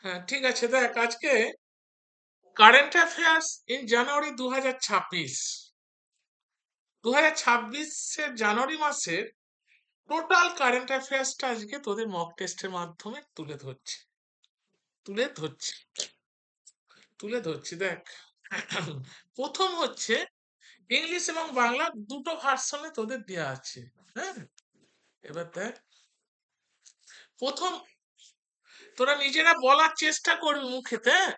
হ্যাঁ, ঠিক আছে। দেখ, আজকে কারেন্ট অ্যাফেয়ার্স ইন জানুয়ারি 2026, 2026-এর জানুয়ারি মাসের টোটাল কারেন্ট অ্যাফেয়ার্সটা আজকে তোদের মক টেস্টের মাধ্যমে তুলে ধরছি তুলে ধরছি। দেখ, প্রথম হচ্ছে ইংলিশ এবং বাংলা দুটো ভার্সনে তোদের দেওয়া আছে। হ্যাঁ, এবার দেখ, প্রথম তোরা নিজেরা বলার চেষ্টা করবি মুখেতে, হ্যাঁ?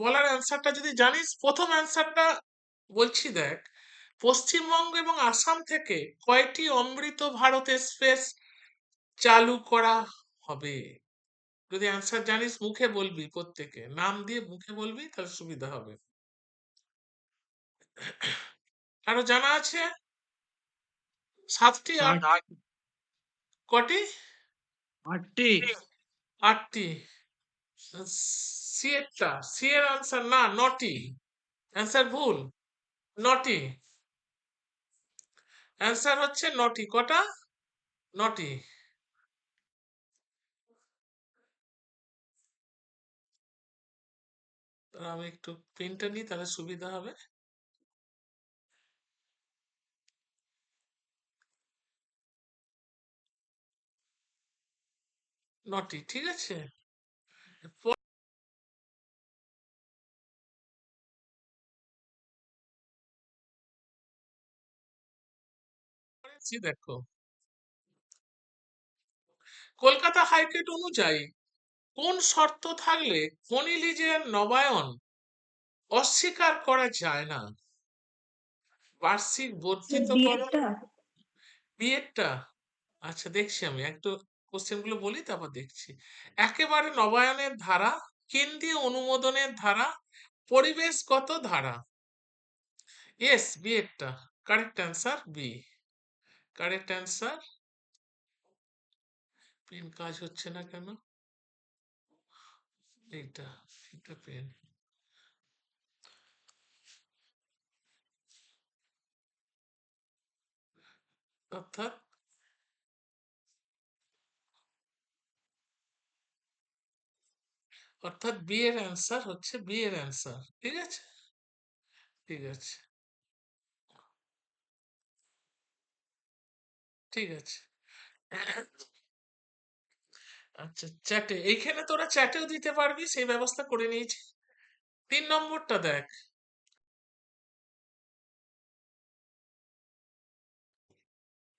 বলার অ্যান্সারটা যদি জানিস, প্রথম অ্যান্সারটা বলছি। দেখ, পশ্চিমবঙ্গ এবং আসাম থেকে কয়টি অমৃত ভারত এক্সপ্রেস চালু করা হবে? যদি অ্যান্সার জানিস মুখে বলবি, প্রত্যেকে নাম দিয়ে মুখে বলবি, তাহলে সুবিধা হবে। আরো জানা আছে? 7টি, আট 8টি, কটি? 8টি। 8টি। সি এর আনসার না, 9টি। অ্যান্সার ভুল, 9টি। অ্যান্সার হচ্ছে 9টি। কটা? 9টি। আমি একটু পেনটা নিই, তাহলে সুবিধা হবে। 9টি, ঠিক আছে। পড়েছি, দেখো, কলকাতা হাইকোর্ট অনুযায়ী কোন শর্ত থাকলে খনি লিজের নবায়ন অস্বীকার করা যায় না? বার্ষিক বর্ধিতকরণ। বিয়েরটা? আচ্ছা, দেখছি, আমি একটু কোশ্চেন গুলো বলি, তারপর দেখছি। একেবারে নবায়নের ধারা, কেন্দ্রীয় অনুমোদনের ধারা, পরিবেশগত ধারা। ইয়েস, বিয়েরটা। Correct answer B. Correct answer. Pen কাজ হচ্ছে না কেন? এইটা, এটা পেন। অর্থাৎ অর্থাৎ বি এর অ্যান্সার হচ্ছে, বি এর অ্যান্সার। ঠিক আছে, ঠিক আছে, ঠিক আছে। আচ্ছা, চ্যাটে, এইখানে তোরা চ্যাটেও দিতে পারবি, সেই ব্যবস্থা করে নিয়েছি। 3 নম্বরটা দেখ,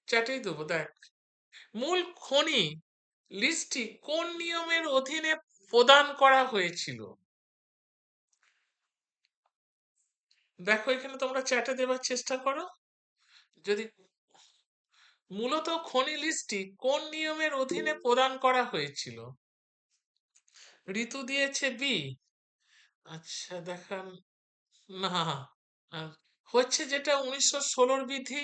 চ্যাটেই দেবো। দেখ, মূল খনি লিস্টটি কোন নিয়মের অধীনে প্রদান করা হয়েছিল? দেখো, এখানে তোমরা চ্যাটে দেবার চেষ্টা করো। যদি মূলত খনি লিস্টটি কোন নিয়মের অধীনে প্রদান করা হয়েছিল? ঋতু দিয়েছে বি। আচ্ছা, দেখান না। হচ্ছে যেটা 1916 বিধি,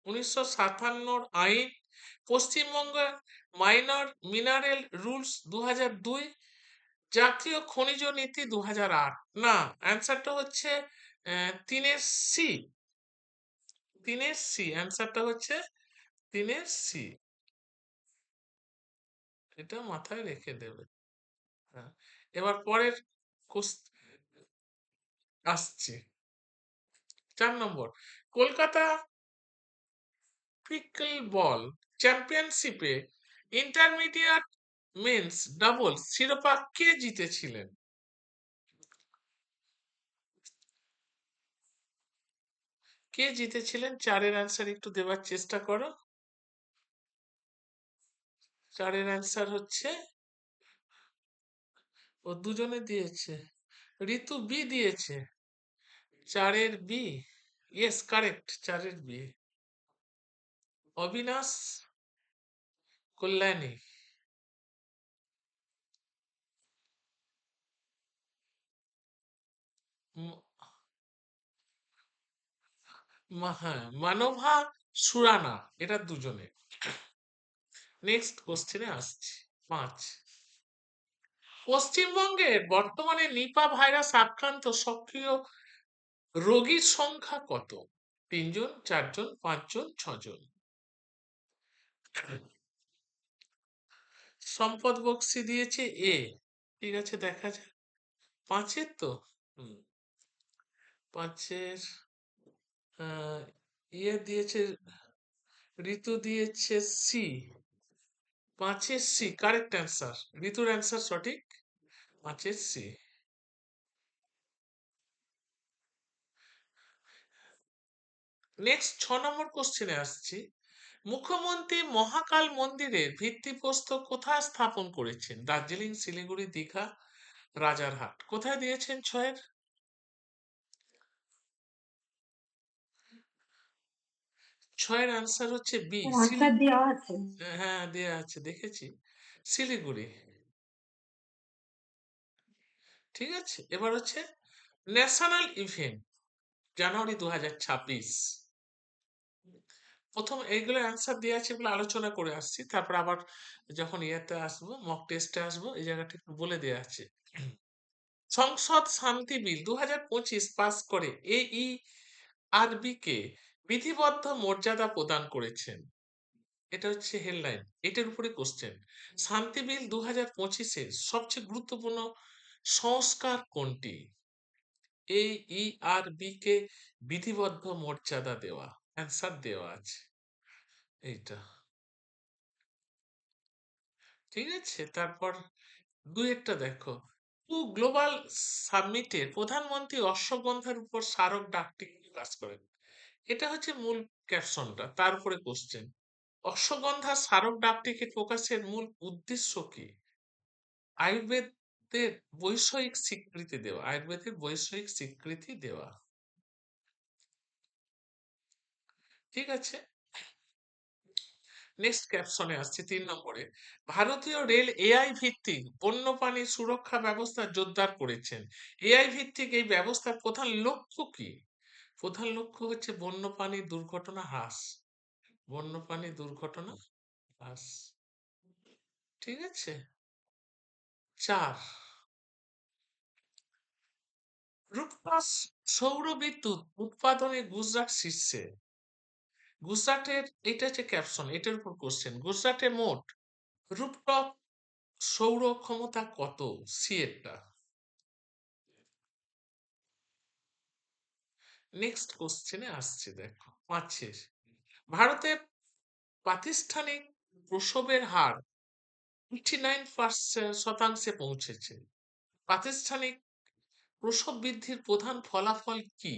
1957 আইন, পশ্চিমবঙ্গ মাইনর মিনারেল রুলস 2002, জাতীয় খনিজ নীতি 2008। না, অ্যান্সারটা হচ্ছে 3-এর সি। 3-এর সি, অ্যান্সারটা হচ্ছে 3-এর সি। এটা মাথায় রেখে দেবে। হ্যাঁ, এবার পরের আসছে। 4 নম্বর, কলকাতা পিকল বল চ্যাম্পিয়নশিপে ইন্টারমিডিয়েট মেন্স ডাবলস শিরোপা কে জিতেছিলেন? কে জিতেছিলেন? 4-এর অ্যান্সার একটু দেবার চেষ্টা করো। 4-এর অ্যান্সার হচ্ছে, ও দুজনে দিয়েছে। ঋতু বি দিয়েছে। 4-এর বি। ইয়েস, কারেক্ট, 4-এর বি। অবিনাশ কল্যাণী। হ্যাঁ, মানভা সুরানা, এরা দুজনে। নেক্সট কোশ্চেনে আসছি। 5, পশ্চিমবঙ্গের বর্তমানে নিপা ভাইরাস আক্রান্ত সক্রিয় রোগীর সংখ্যা কত? 3 জন, 4 জন, 5 জন, 6 জন? সম্পদ বক্সি দিয়েছে এ। ঠিক আছে, দেখা যাক। 5-এর তো। হুম। 5-এর ইয়ে দিয়েছে, ঋতু দিয়েছে সি। 5-এর সি কারেক্ট অ্যান্সার। ঋতুর অ্যান্সার সঠিক। 5-এর সি। নেক্সট 6 নম্বর কোশ্চেনে আসছি। মুখ্যমন্ত্রী মহাকাল মন্দিরের ভিত্তিপ্রস্তর কোথায় স্থাপন করেছেন? দার্জিলিং, শিলিগুড়ি, দীঘা, রাজারহাট। কোথায় দিয়েছেন 6-এর? 6-এর অ্যান্সার হচ্ছে বি, আনসার দেওয়া আছে। হ্যাঁ, দেয়া আছে, দেখেছি। শিলিগুড়ি। ঠিক আছে, এবার হচ্ছে ন্যাশনাল ইভেন্ট জানুয়ারি 2026। প্রথম এইগুলো অ্যান্সার দেওয়া আছে, এগুলো আলোচনা করে আসছি, তারপর আবার যখন ইয়েতে আসবো, মক টেস্টে আসবো, এই জায়গাটা একটু বলে দেওয়া আছে। সংসদ শান্তি বিল 2025 পাস করে AERB কে বিধিবদ্ধ মর্যাদা প্রদান করেছেন। এটা হচ্ছে হেডলাইন, এটার উপরে কোশ্চেন। শান্তি বিল 2025-এর সবচেয়ে গুরুত্বপূর্ণ সংস্কার কোনটি? AERB কে বিধিবদ্ধ মর্যাদা দেওয়া। অ্যান্সার দেওয়া আছে এইটা। ঠিক আছে, তারপর 2-একটা দেখো। গ্লোবাল সামিটের প্রধানমন্ত্রী অশ্বগন্ধার উপর স্মারক ডাকটি প্রকাশ করেন। এটা হচ্ছে মূল ক্যাপশনটা, তার উপরে কোশ্চেন। অশ্বগন্ধা স্মারক ডাকটিকিট প্রকাশের মূল উদ্দেশ্য কি? আয়ুর্বেদের বৈষয়িক স্বীকৃতি দেওয়া। আয়ুর্বেদের বৈষয়িক স্বীকৃতি দেওয়া। ঠিক আছে, নেক্সট ক্যাপশনে আসছে 3 নম্বরে। ভারতীয় রেল এআই ভিত্তিক বন্যপ্রাণী সুরক্ষা ব্যবস্থা জোরদার করেছেন। এআই ভিত্তিক এই ব্যবস্থার প্রধান লক্ষ্য কি? প্রধান লক্ষ্য হচ্ছে বন্যপ্রাণী দুর্ঘটনা হ্রাস। বন্যপ্রাণী দুর্ঘটনা হ্রাস। ঠিক আছে। 4, রূপটপ সৌর বিদ্যুৎ উৎপাদনে গুজরাট শীর্ষে। গুজরাটের, এটা হচ্ছে ক্যাপশন, এটার উপর কোশ্চেন। গুজরাটে মোট রূপটপ সৌর ক্ষমতা কত? সি এরটা। নেক্সট কোশ্চেনে আসছে, দেখো 5-এর। ভারতে প্রাতিষ্ঠানিক প্রসবের হার 89% পৌঁছেছে। প্রাতিষ্ঠানিক প্রসব বৃদ্ধির প্রধান ফলাফল কি?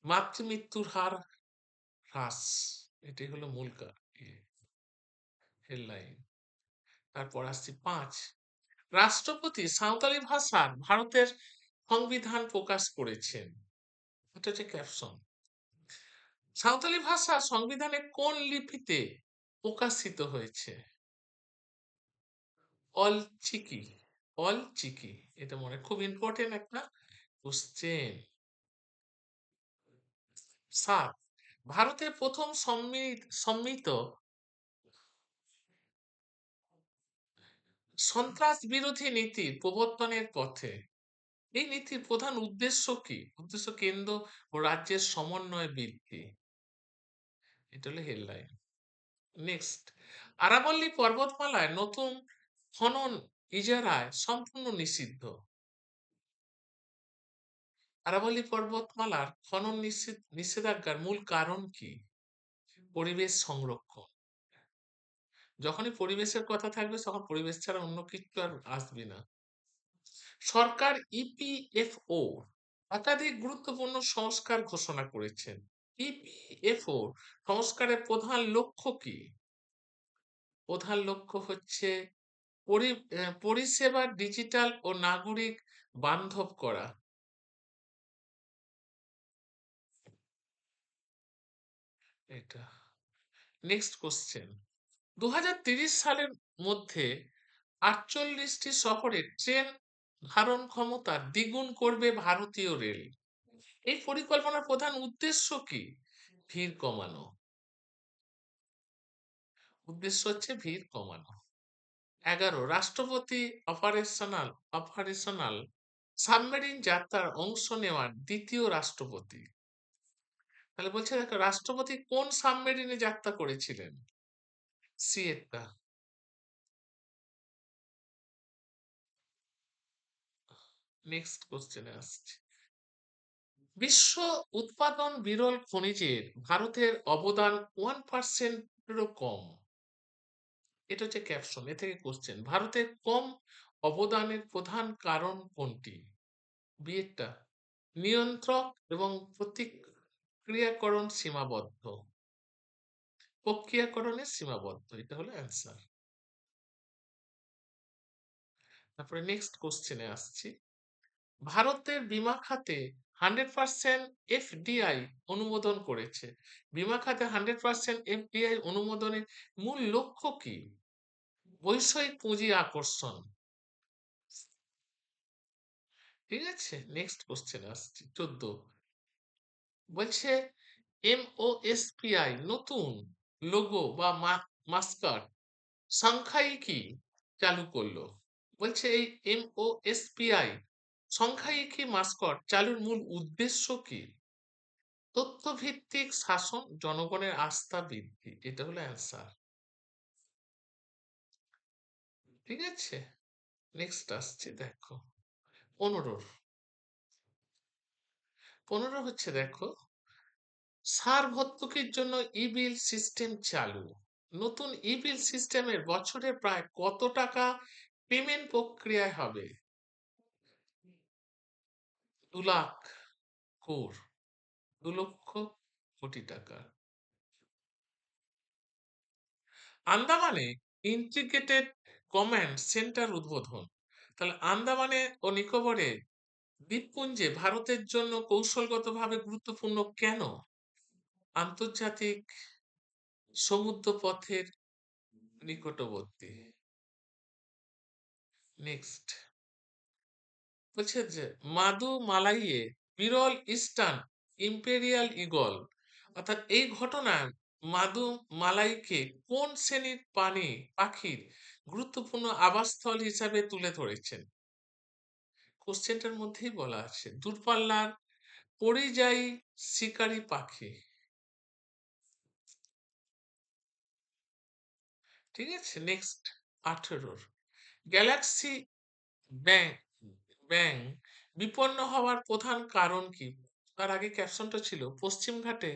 মাতৃমৃত্যুর হার হ্রাস। এটাই হলো মূল হেডলাইন। তারপর আসছি 5। রাষ্ট্রপতি সাঁওতালি ভাষার ভারতের সংবিধান প্রকাশ করেছেন। এটা হচ্ছে ক্যাপশন। সাঁওতালি ভাষা সংবিধানে কোন লিপিতে প্রকাশিত হয়েছে? অলচিকি। অলচিকি, এটা মনে খুব ইম্পর্টেন্ট একটা কোশ্চেন। 7, ভারতের প্রথম সম্মিলিত সন্ত্রাস বিরোধী নীতি প্রবর্তনের পথে। এই নীতির প্রধান উদ্দেশ্য কি? উদ্দেশ্য কেন্দ্র ও রাজ্যের সমন্বয় বৃদ্ধি। এটা হলো হেডলাইন। নেক্সট, আরাবল্লী পর্বতমালায় নতুন খনন ইজারায় সম্পূর্ণ নিষিদ্ধ। আরাবল্লী পর্বতমালার খনন নিষেধাজ্ঞার মূল কারণ কি? পরিবেশ সংরক্ষণ। যখনই পরিবেশের কথা থাকবে তখন পরিবেশ ছাড়া অন্য কিছু আর আসবে না। সরকার ইপিএফও একাধিক গুরুত্বপূর্ণ সংস্কার ঘোষণা করেছেন। ইপিএফও সংস্কারের প্রধান লক্ষ্য কি? প্রধান লক্ষ্য হচ্ছে পরিষেবা ডিজিটাল ও নাগরিক বান্ধব করা। এটা। Next question. 2030 সালের মধ্যে 48টি শহরে ট্রেন ধারণ ক্ষমতা দ্বিগুণ করবে ভারতীয় রেল। এই পরিকল্পনার প্রধান উদ্দেশ্য কি? ভিড় কমানো। উদ্দেশ্য হচ্ছে ভিড় কমানো। 11, রাষ্ট্রপতি অপারেশনাল সাবমেরিন যাত্রার অংশ নেওয়ার দ্বিতীয় রাষ্ট্রপতি। তাহলে বলছে, দেখো রাষ্ট্রপতি কোন সাবমেরিনে যাত্রা করেছিলেন? সি এরটা। নেক্সট কোশ্চেনে আসছি। বিশ্ব উৎপাদন বিরল খনিজের ভারতের অবদান 1%-এরও কম। এটা হচ্ছে ক্যাপশন, এ থেকে কোশ্চেন। ভারতের কম অবদানের প্রধান কারণ কোনটি? বিয়েরটা, নিয়ন্ত্রক এবং প্রক্রিয়াকরণ সীমাবদ্ধ। প্রক্রিয়াকরণের সীমাবদ্ধ, এটা হলো অ্যান্সার। তারপরে নেক্সট কোশ্চেনে আসছি। ভারতের বীমা খাতে 100% এফডিআই অনুমোদন করেছে। বীমা খাতে 100% এফডিআই অনুমোদনের মূল লক্ষ্য কি? বৈষয়িক পুঁজি আকর্ষণ। ঠিক আছে, নেক্সট কোশ্চেন আসছি 14। বলছে এমওএসপিআই নতুন লোগো বা মাস্কাট সংখ্যাই কি চালু করলো? বলছে এই এমওএসপিআই সংখ্যাই কি মাস্কট চালুর মূল উদ্দেশ্য কি? তথ্যভিত্তিক শাসন, জনগণের আস্থা বৃদ্ধি, এটা হলো অ্যান্সার। ঠিক আছে, নেক্সট আসছে দেখো 15। 15 হচ্ছে দেখো, সার ভর্তুকির জন্য ই বিল সিস্টেম চালু। নতুন ই বিল সিস্টেমের বছরে প্রায় কত টাকা পেমেন্ট প্রক্রিয়ায় হবে? 2 লাখ 2 লক্ষ কোটি টাকা। আন্দামানে ইন্টিগ্রেটেড কমান্ড সেন্টার উদ্বোধন। তাহলে আন্দামানে ও নিকোবরে দ্বীপপুঞ্জে ভারতের জন্য কৌশলগতভাবে গুরুত্বপূর্ণ কেন? আন্তর্জাতিক সমুদ্রপথের নিকটবর্তী। নেক্সট বলছে যে মাদু মালাইয়ে বিরল ইস্টার্ন ইম্পেরিয়াল ঈগল, অর্থাৎ এই ঘটনায় মাদু মালাইকে কোন শ্রেণীর পাখির গুরুত্বপূর্ণ আবাসস্থল হিসাবে তুলে ধরেছেন? কোশ্চেনটার মধ্যেই বলা আছে, দূরপাল্লার পরিযায়ী শিকারী পাখি। ঠিক আছে, নেক্সট 18। গ্যালাক্সি ব্যাং ব্যাং বিপন্ন হওয়ার প্রধান কারণ কি? তার আগে ক্যাপশনটা ছিল পশ্চিম ঘাটে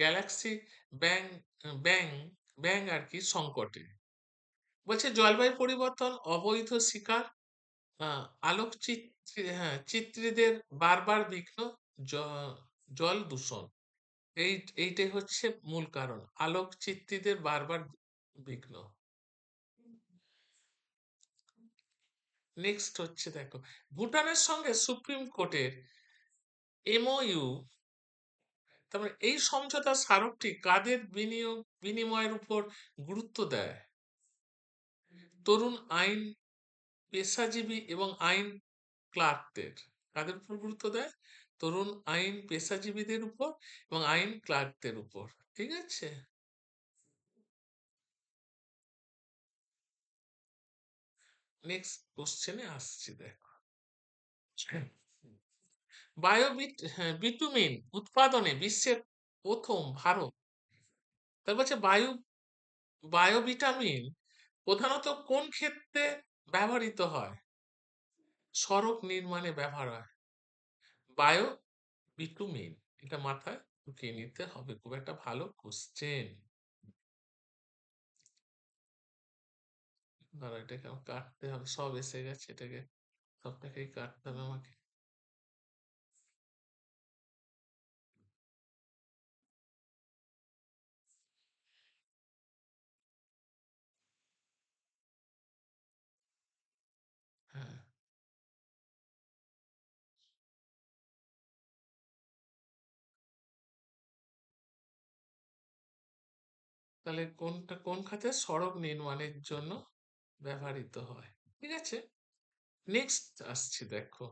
গ্যালাক্সি ব্যাং ব্যাং ব্যাং আর কি সংকটে। বলছে জলবায়ু পরিবর্তন, অবৈধ শিকার, চিত্রীদের বারবার বিঘ্ন, জল দূষণ। এইটাই হচ্ছে মূল কারণ, আলোকচিত্রীদের বারবার বিঘ্ন। নেক্সট হচ্ছে দেখো, ভুটানের সঙ্গে সুপ্রিম কোর্টের এমওইউ, তারপরে এই সমঝোতা স্মারকটি কাদের বিনিময়ের উপর গুরুত্ব দেয়? তরুণ আইন পেশাজীবী এবং আইন ক্লার্কদের। কাদের উপর গুরুত্ব দেয়? তরুণ আইন পেশাজীবীদের উপর এবং আইন ক্লার্কদের উপর। ঠিক আছে, নেক্সট কোশ্চেনে আসছি দেখো। বিটুমিন উৎপাদনে বিশ্বের প্রথম ভারত। তারপর হচ্ছে বায়োভিটামিন প্রধানত কোন ক্ষেত্রে ব্যবহৃত হয়? সড়ক নির্মাণে ব্যবহার হয় বায়ো বিটুমিন। এটা মাথায় ঢুকিয়ে নিতে হবে, খুব একটা ভালো কোশ্চেন। দাঁড়া, এটাকে আমার কাটতে হবে, সব এসে গেছে, এটাকে সবটাকেই কাটতে হবে আমাকে। হ্যাঁ, তাহলে কোন খাতে? সড়ক নির্মাণের জন্য ব্যবহৃত হয়। ঠিক আছে, নেক্সট আসছি দেখো,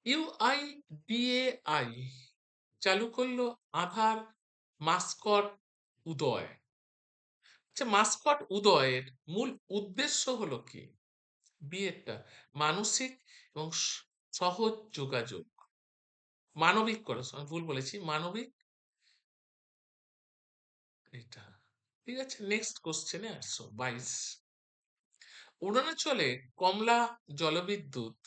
ইউআইডিএআই চালু করলো আধার মাস্কট উদয়। আচ্ছা, মাস্কট উদয়ের মূল উদ্দেশ্য হলো কি? বিয়েরটা, মানসিক এবং সহজ যোগাযোগ, মানবিক করা, আমি ভুল বলেছি, মানবিক এটা। ঠিক আছে, নেক্সট কোশ্চেনে আসছো 22। অরুণাচলে কমলা জলবিদ্যুৎ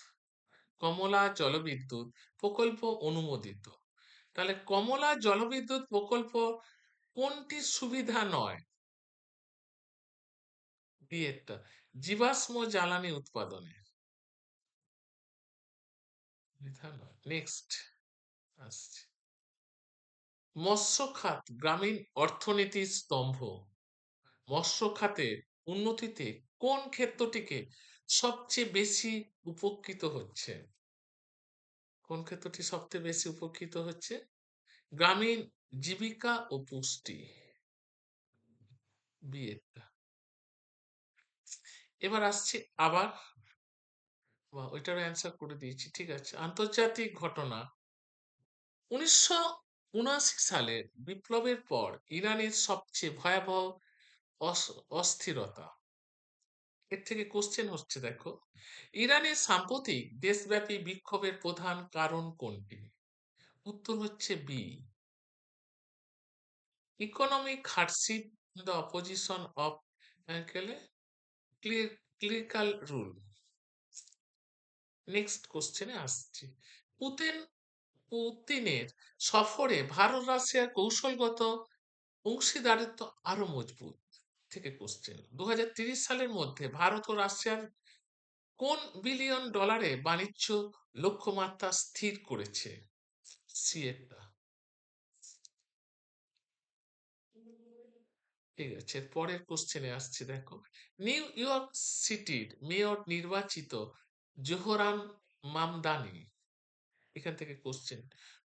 কমলা জলবিদ্যুৎ প্রকল্প অনুমোদিত? তাহলে কমলা জলবিদ্যুৎ প্রকল্প কোনটি সুবিধা নয়? বিয়েরটা জীবাশ্ম জ্বালানি উৎপাদনে সুবিধা নয়। নেক্সট আসছে, মৎস্য খাত গ্রামীণ অর্থনীতির স্তম্ভ। মৎস্য খাতের উন্নতিতে কোন ক্ষেত্রটিকে সবচেয়ে বেশি উপকৃত হচ্ছে? কোন ক্ষেত্রটি সবচেয়ে বেশি উপকৃত হচ্ছে? গ্রামীণ জীবিকা ও পুষ্টি, বিয়েটা। এবার আসছে আবার, ওইটার অ্যান্সার করে দিয়েছি, ঠিক আছে। আন্তর্জাতিক ঘটনা, 1979 সালের বিপ্লবের পর ইরানের সবচেয়ে ভয়াবহ অস্থিরতা। এর থেকে কোশ্চেন হচ্ছে, দেখো, ইরানের সাম্প্রতিক দেশব্যাপী বিক্ষোভের প্রধান কারণ কোনটি? উত্তর হচ্ছে B, economic hardship, the opposition of clerical rule. Next কোশ্চেনে আসছি, পুতিন পুতিনের সফরে ভারত রাশিয়ার কৌশলগত অংশীদারিত্ব আরো মজবুত, থেকে কোশ্চেন। 2030 সালের মধ্যে ভারত ও রাশিয়ার কোন বিলিয়ন ডলারে বাণিজ্য লক্ষ্যমাত্রা স্থির করেছে? সি এরটা। ঠিক আছে, পরের কোশ্চেনে আসছে, দেখো, নিউ ইয়র্ক সিটির মেয়র নির্বাচিত জোহরান মামদানি। এখান থেকে কোশ্চেন,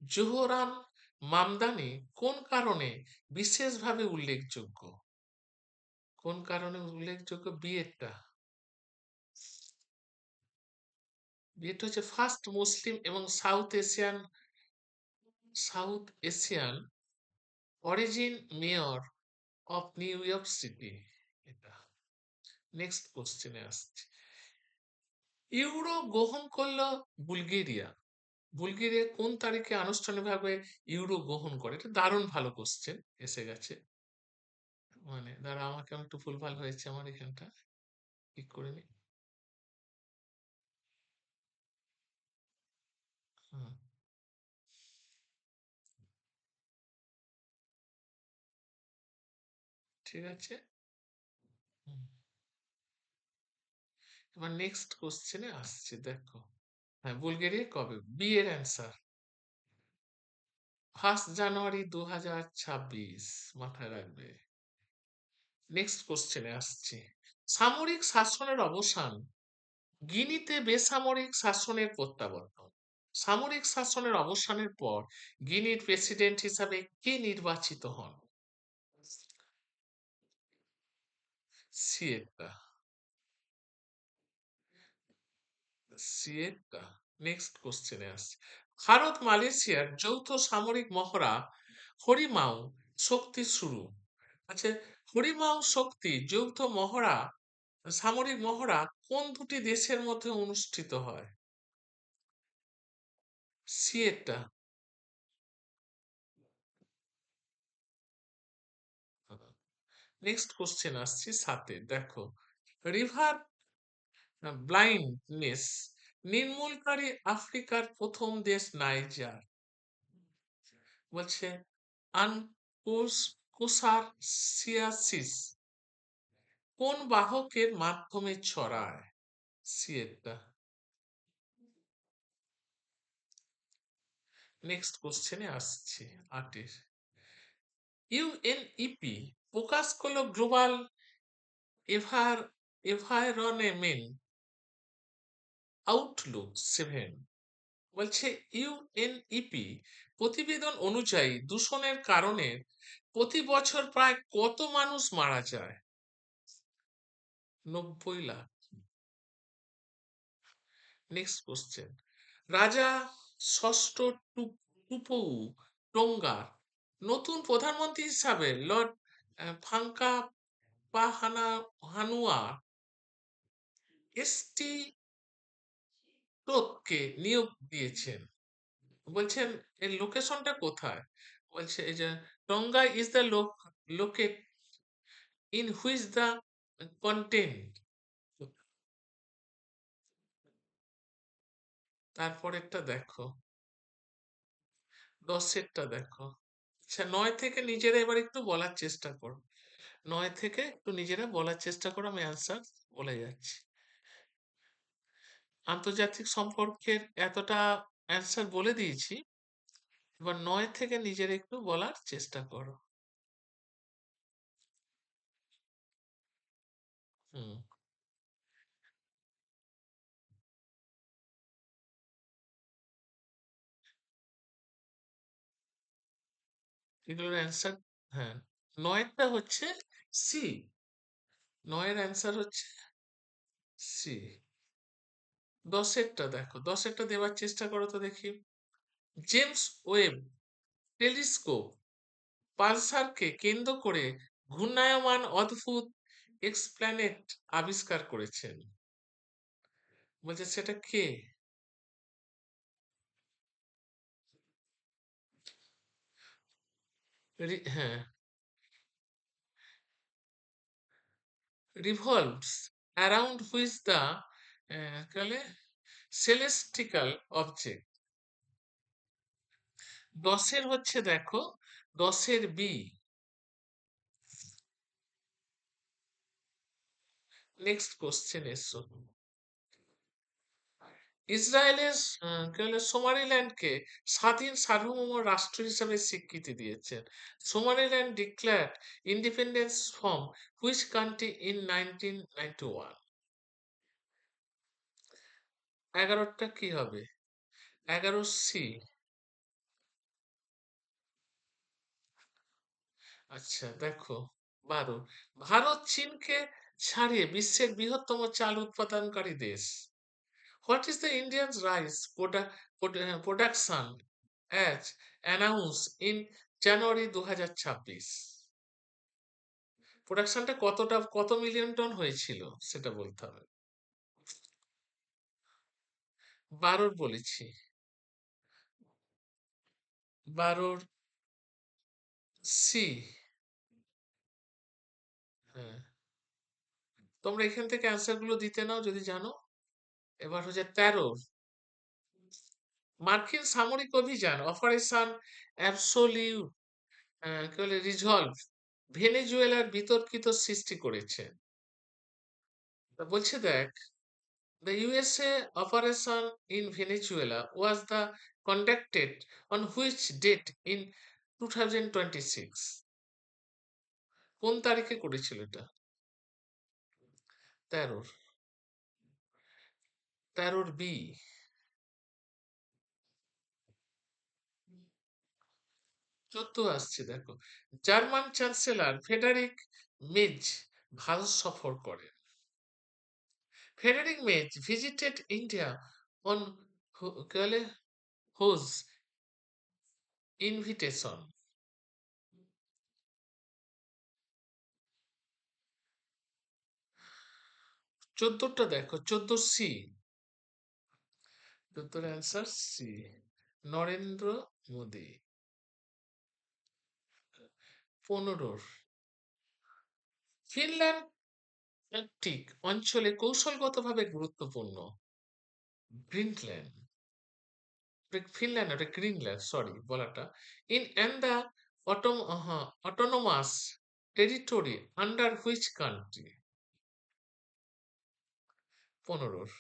জোহরান মামদানি কোন কারণে বিশেষভাবে উল্লেখযোগ্য? কোন কারণে উল্লেখযোগ্য? বিয়েটা। বিয়েটা হচ্ছে ফার্স্ট মুসলিম এবং south Asian origin mayor of new York city, এটা। নেক্সট কোশ্চেনে আসছে, ইউরো গ্রহণ করলো বুলগেরিয়া। বুলগেরিয়া কোন তারিখে আনুষ্ঠানিকভাবে ইউরো গ্রহণ করে? এটা দারুণ ভালো কোশ্চেন এসে গেছে। মানে দাঁড়া, আমাকে একটু ভুলভাল হয়েছে আমার এখানটা, ঠিক করে নি। হুম, ঠিক আছে। হুম, এবার নেক্সট কোশ্চেনে আসছে, দেখো, হ্যাঁ, বুলগেরিয়া কবে? বি এর অ্যান্সার 1 জানুয়ারি 2026, মাথায় রাখবে। নেক্সট কোশ্চেনে আসছে, সামরিক শাসনের অবসান, গিনিতে বেসামরিক শাসনের প্রত্যাবর্তন। সামরিক শাসনের অবসানের পর গিনির প্রেসিডেন্ট হিসাবে কে নির্বাচিত হন? সিয়েটা, সিয়েটা। নেক্সট কোশ্চেনে আসছে, ভারত মালয়েশিয়ার যৌথ সামরিক মহড়া হরিমাও শক্তি শুরু। আচ্ছা, হরিমাও শক্তি যৌথ মহড়া, সামরিক মহড়া কোন দুটি দেশের মধ্যে অনুষ্ঠিত হয়? সিয়েটা। নেক্সট কোশ্চেন আসছি সাথে, দেখো, রিভার ব্লাইন্ডনেস নির্মূলকারী আফ্রিকার প্রথম দেশ নাইজার। বলছে আনকোসারসিয়াসিস কোন বাহকের মাধ্যমে ছড়ায়? সিয়েটা। নেক্সট কোশ্চেনে আসছে 8-এর, ইউএনইপি প্রকাশ করলো গ্লোবাল এভার এনভায়রনমেন্ট আউটলুক 7। বলছে ইউএনইপি প্রতিবেদন অনুযায়ী দূষণের কারণে প্রতি বছর প্রায় কত মানুষ মারা যায়? 90 লাখ। নেক্সট কোশ্চেন, রাজা ষষ্ঠ টুপৌ টোঙ্গার নতুন প্রধানমন্ত্রী হিসাবে লর্ড ফাঙ্কা হানুয়া এসটি কে নিয়োগ দিয়েছেন। বলছেন এর লোকেশনটা কোথায়? বলছে এই যে Tonga is the locate in which the continent. তারপরেরটা দেখো, 10-এরটা দেখো। আচ্ছা, 9 থেকে নিজেরা এবার একটু বলার চেষ্টা করো। 9 থেকে একটু নিজেরা বলার চেষ্টা করো, আমি অ্যান্সার বলে যাচ্ছি। আন্তর্জাতিক সম্পর্কের এতটা অ্যান্সার বলে দিয়েছি, এবার 9 থেকে নিজেরা একটু বলার চেষ্টা করো। হুম, এগুলোর অ্যান্সার, হ্যাঁ, 9টা হচ্ছে সি। 9 এর অ্যান্সার হচ্ছে সি। 10-এরটা দেখো, 10-এরটা দেওয়ার চেষ্টা করো তো দেখি। জেমস ওয়েব টেলিস্কোপ পালসারকে কেন্দ্র করে ঘূর্ণায়মান অদ্ভুত এক্সপ্ল্যানেট আবিষ্কার করেছেন। বলছে সেটা কে? হ্যাঁ, revolves around which the বলে celestial object। 10-এর হচ্ছে দেখো, 10-এর বি। নেক্সট কোশ্চেন এসো। ইসরায়েলের কি বলে সোমালিল্যান্ডকে স্বাধীন সার্বভৌম রাষ্ট্র হিসেবে স্বীকৃতি দিয়েছেন। Somaliland declared independence from which country in 1991? 11টা কি হবে? 11 সি। আচ্ছা দেখো, 12, ভারত চীনকে ছাড়িয়ে বিশ্বের বৃহত্তম চাল উৎপাদনকারী দেশ। What is the Indian rice production as announce in January 2026? প্রোডাকশনটা কত মিলিয়ন টন হয়েছিল সেটা বলতে হবে। 12 বলেছি, 12 সি। হ্যাঁ, তোমরা এখান থেকে অ্যান্সার গুলো দিতে নাও যদি জানো। এবার হচ্ছে 13, মার্কিন সামরিক অভিযান অপারেশন অ্যাবসোলিউট কি বলে রিজলভ ভেনেজুয়েলার বিতর্কিত সৃষ্টি করেছে। তা বলছে দেখ, the USA operation in Venezuela was the conducted on which date in 2026? কোন তারিখে করেছিল এটা? 13, 13 বি। 14 আসছে দেখো, German chancellor Friedrich Merz Bharat সফর করেন। Friedrich Merz visited India on whose invitation? 14টা দেখো, 14 C. 14 answer C, Narendra Modi. 15, Finland Arctic অঞ্চলে কৌশলগতভাবে গুরুত্বপূর্ণ। গ্রিনল্যান্ড, ফিনল্যান্ড ওটা গ্রিনল্যান্ড, সরি বলাটা। In and the autonomous territory under which country? 15,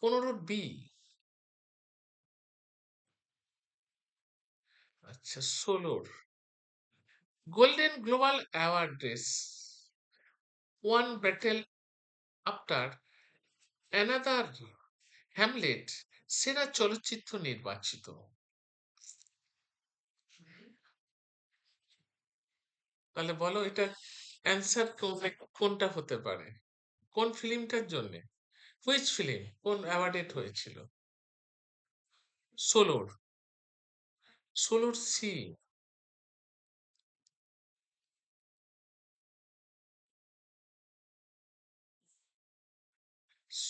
15 B. আচ্ছা, 16, Golden Global Awards One Battle After Another Hamlet সেরা চলচ্চিত্র নির্বাচিত। তাহলে বলো এটা অ্যান্সার কোনটা হতে পারে? কোন ফিল্মটার জন্য? হুইচ ফিল্ম কোন অ্যাওয়ার্ডেড হয়েছিল? 16, 16 সি।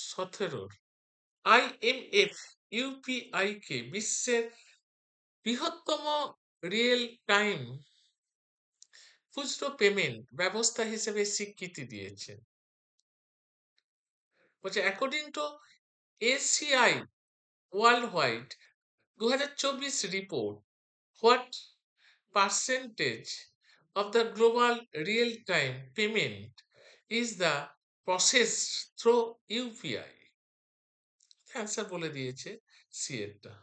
সতেরোর, IMF ইউপিআই কে বিশ্বের বৃহত্তম রিয়েল টাইম খুচরো পেমেন্ট ব্যবস্থা হিসেবে স্বীকৃতি দিয়েছে। বলছে according to ACI world wide 2024 report, what percentage of the global real-time payment is the processed through UPI? Answer বলে দিয়েছে সি এরটা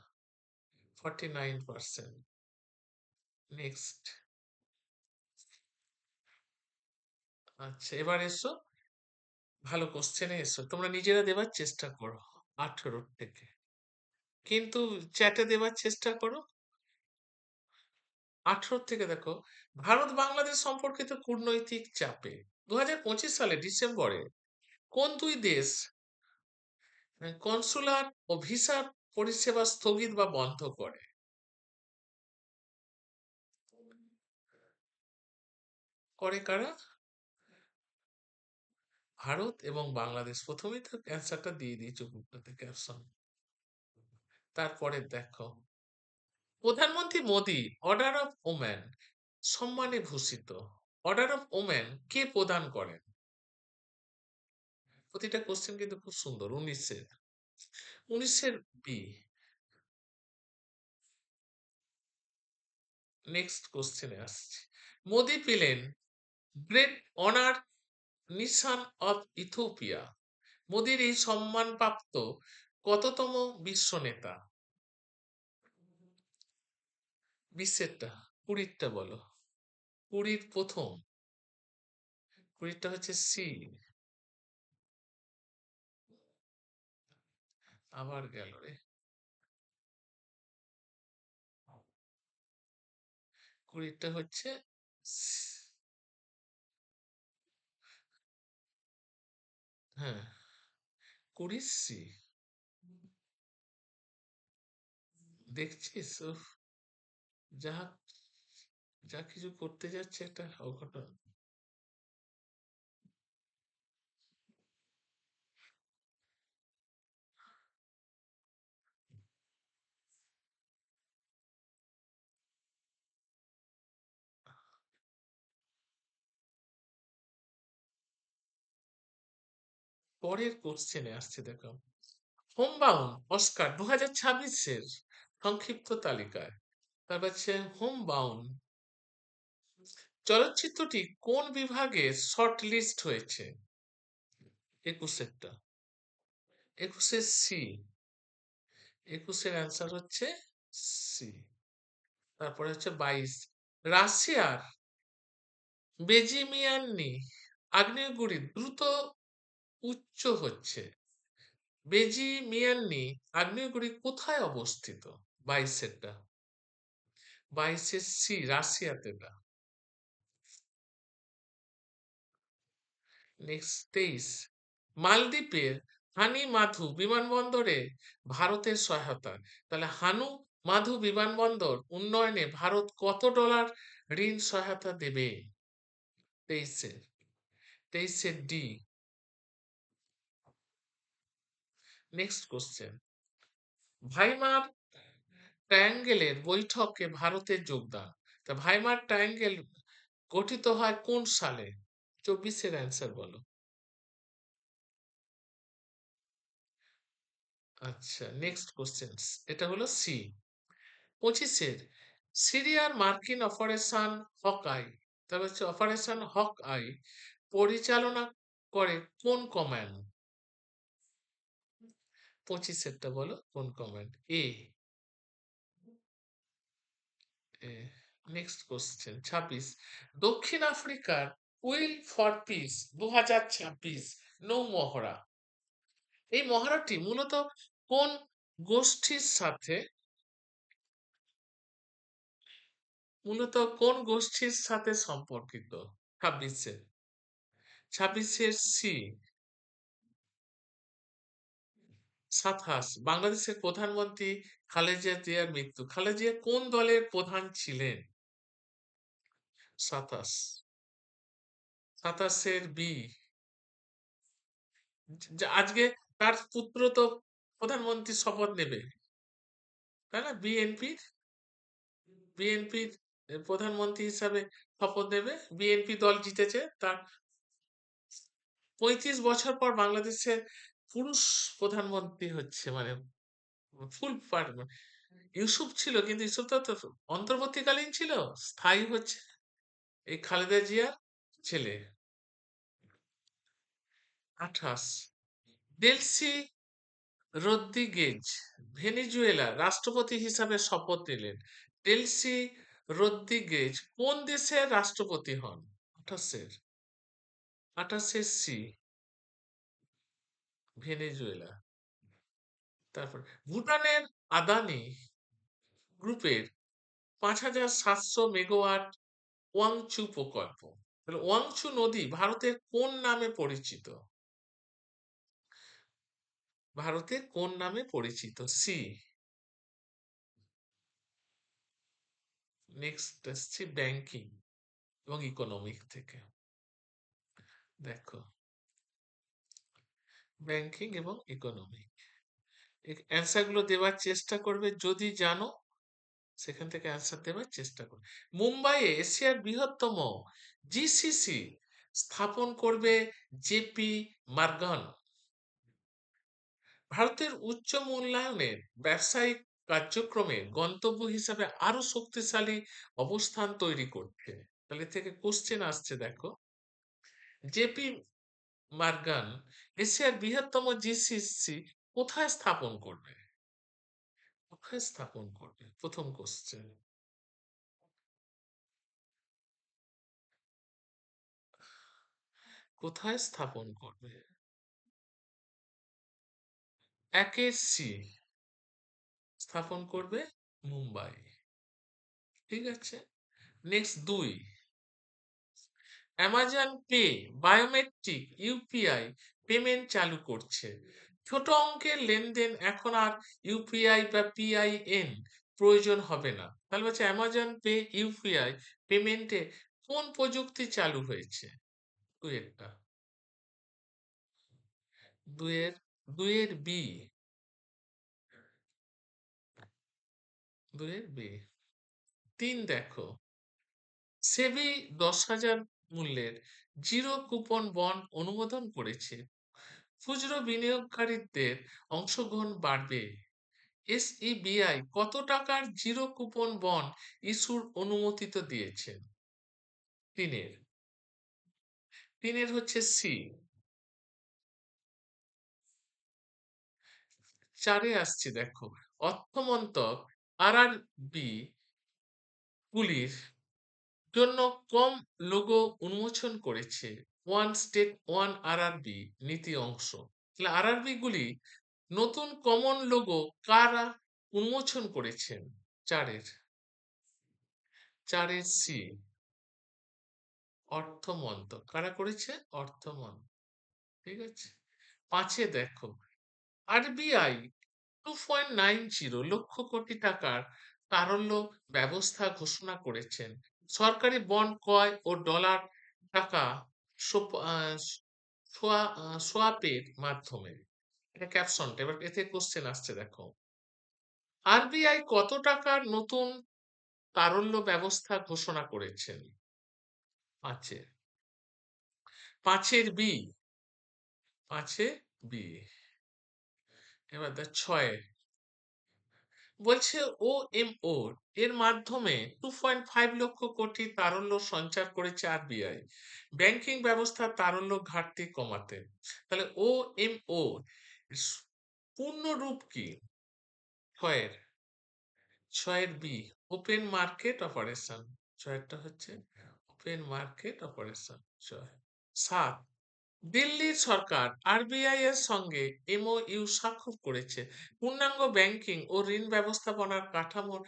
49%। নেক্সট। আচ্ছা, এবার এসো ভালো কোশ্চেনে এসো, তোমরা নিজেরা দেবার চেষ্টা করো 18 থেকে, কিন্তু চ্যাটে দেবার চেষ্টা করো। 18 থেকে দেখো, ভারত বাংলাদেশ সম্পর্কিত কূটনৈতিক চাপে 2025 সালে ডিসেম্বরে কোন দুই দেশ কনসুলার ও ভিসা পরিষেবা স্থগিত বা বন্ধ করে? কারা? ভারত এবং বাংলাদেশ। প্রথমেই তো অ্যান্সারটা দিয়ে দিয়েছো গ্রুপটাতে ক্যাপশন। তারপরে দেখো, প্রধানমন্ত্রী মোদী অর্ডার অফ ওম্যান সম্মানে ভূষিত। অর্ডার অফ ওম্যান কে প্রদান করেন? প্রতিটা কোশ্চেন কিন্তু খুব সুন্দর। 19-এর বি। নেক্সট কোশ্চেনে আসছি। মোদী পেলেন great honour Nishan of Ethiopia. মোদির এই সম্মানপ্রাপ্ত কততম বিশ্ব নেতা? বিশ্বেরটা 20টা বলো। 20 প্রথম, 20টা হচ্ছে সি। আবার গেল রে। 20টা হচ্ছে হ্যাঁ 20 সি। দেখছিস উফ, যা যা কিছু করতে যাচ্ছে একটা অঘটন। পরের কোশ্চেনে আসছে দেখো, হোমবাউন্ড অস্কার 2026-এর সংক্ষিপ্ত তালিকায়, তারপর হচ্ছে হোমবাউন্ড চলচ্চিত্রটি কোন বিভাগে শর্ট লিস্ট হয়েছে? 21-এরটা 21-এর সি। 21-এর অ্যান্সার হচ্ছে সি। তারপরে হচ্ছে 22, রাশিয়ার বেজিমিয়ান্নি আগ্নেয়গিরি দ্রুত উচ্চ হচ্ছে। বেজিমিয়ান্নি আগ্নেয়গিরি কোথায় অবস্থিত? 22-এরটা 22-এর সি, রাশিয়াতে এটা। নেক্সট 23, মালদ্বীপের হানি মাধু বিমানবন্দরে ভারতের সহায়তা। তাহলে হানু মাধু বিমানবন্দর উন্নয়নে ভারত কত ডলার ঋণ সহায়তা দেবে? 23-এর 23-এর ডি। নেক্সট কোশ্চেন, ভাইমার ট্রায়াঙ্গেলের বৈঠকে ভারতের যোগদান। তা ভাইমার ট্রায়াঙ্গেল গঠিত হয় কোন সালে? 24-এর অ্যান্সার বলো। আচ্ছা, নেক্সট কোশ্চেন, এটা হলো সি। 25-এর সিরিয়ার মার্কিন অপারেশন হকআই, তবে হচ্ছে অপারেশন হকআই পরিচালনা করে কোন কমান্ড? 25-এরটা বলো কোন কমান্ড? এ। নেক্সট কোশ্চেন 26, দক্ষিণ আফ্রিকার উইল ফর পিস 2026 নৌ মহড়া, এই মহড়াটি মূলত কোন গোষ্ঠীর সাথে সম্পর্কিত? 26-এ 26-এর সি, সাথাস। বাংলাদেশের প্রধানমন্ত্রী খালেদা জিয়ার মৃত্যু, খালেদা জিয়া কোন দলের প্রধান ছিলেন? সাতাশ, 27-এর বি। আজকে তার পুত্র তো প্রধানমন্ত্রী শপথ নেবে, তাই না? বিএনপির প্রধানমন্ত্রী হিসাবে শপথ নেবে। বিএনপি দল জিতেছে, তার 35 বছর পর বাংলাদেশের পুরুষ প্রধানমন্ত্রী হচ্ছে, মানে ফুল ইউসুফ ছিল, কিন্তু ইউসুফ তো অন্তর্বর্তীকালীন ছিল। স্থায়ী হচ্ছে এই খালেদা জিয়ার ছেলে। 28, ডেলসি রদ্রিগেজ ভেনেজুয়েলার রাষ্ট্রপতি হিসাবে শপথ নিলেন। ডেলসি রদ্রিগেজ কোন দেশের রাষ্ট্রপতি হন? 28-এর 28-এর সি, ভেনেজুয়েলা। তারপর ভুটানের আদানি গ্রুপের 5,700 মেগাওয়াট ওয়াংচু প্রকল্প। তাহলে ওয়াংচু নদী ভারতের কোন নামে পরিচিত? ভারতে কোন নামে পরিচিত? সি। নেক্সট আসছে ব্যাংকিং এবং ইকোনমিক থেকে। দেখো, ব্যাংকিং এবং ইকোনমিক অ্যান্সার গুলো দেওয়ার চেষ্টা করবে, যদি জানো সেখান থেকে অ্যান্সার দেওয়ার চেষ্টা করবে। মুম্বাইয়ে এশিয়ার বৃহত্তম জিসিসি স্থাপন করবে জেপি মর্গান। ভারতের উচ্চ মূল্যায়নের ব্যবসায়িক কার্যক্রমে গন্তব্য হিসাবে আরো শক্তিশালী অবস্থান তৈরি করছে। তাহলে থেকে কোশ্চেন আসছে, দেখো, জেপি মর্গান এশিয়ার বৃহত্তম জিসিসি কোথায় স্থাপন করবে? কোথায় স্থাপন করবে? প্রথম কোশ্চেন। কোথায় স্থাপন করবে? একের সি, স্থাপন করবে মুম্বাই। ঠিক আছে। Next 2, Amazon pay biometric UPI payment চালু করছে। ছোট অঙ্কের লেনদেন এখন আর ইউপিআই বা পিআইএন প্রয়োজন হবে না। তাহলে হচ্ছে অ্যামাজন পে ইউপিআই পেমেন্টে কোন প্রযুক্তি চালু হয়েছে? দুয়েরটা, দুয়ের বি, দুয়ের বি। 3, দেখো, সেবি 10,000 মূল্যের জিরো কুপন বন্ড অনুমোদন করেছে। খুচরো বিনিয়োগকারীদের অংশগ্রহণ বাড়বে। এসইবিআই কত টাকার জিরো কুপন বন্ড ইস্যুর অনুমোদিত দিয়েছেন? তিনের, তিনের হচ্ছে সি। 4-এ আসছি, দেখো, অর্থমন্ত্রক আরআরবি গুলির জন্য কম লোগো উন্মোচন করেছে। ওয়ান স্টেট ওয়ান আরআরবি নীতি অংশ। তাহলে আরআরবি গুলি নতুন কমন লোগো কারা উন্মোচন করেছেন? 4-এর, 4-এর সি, অর্থমন্ত্রক। কারা করেছে? অর্থমন্ত্রক। ঠিক আছে। 5-এ দেখো, আরবিআই 2.90 লক্ষ কোটি টাকার তারল্য ব্যবস্থা ঘোষণা করেছেন। সরকারি বন্ড ক্রয় ও ডলার টাকা সোয়াপের মাধ্যমে। এটা ক্যাপশনটা। এবার এতে কোশ্চেন আসছে, দেখো, আরবিআই কত টাকার নতুন তারল্য ব্যবস্থা ঘোষণা করেছেন? 5-এ, 5-এর বি, 5-এর বি। এবার দেখ 6-এ, বলছে ওএমও এর মাধ্যমে 2.5 লক্ষ কোটি তারল্য সঞ্চার করেছে আরবিআই ব্যাংকিং ব্যবস্থা তারল্য ঘাটতি কমাতে। তাহলে ওএমও পূর্ণ রূপ কি? 6-এর, 6-এর বি, ওপেন মার্কেট অপারেশন। 6-এরটা হচ্ছে ওপেন মার্কেট অপারেশন। 7, দিল্লির সরকার আরবিআই এর সঙ্গে এমওইউ স্বাক্ষর করেছে, পূর্ণাঙ্গ ব্যাংকিং ও ঋণ ব্যবস্থাপনার কাঠামোর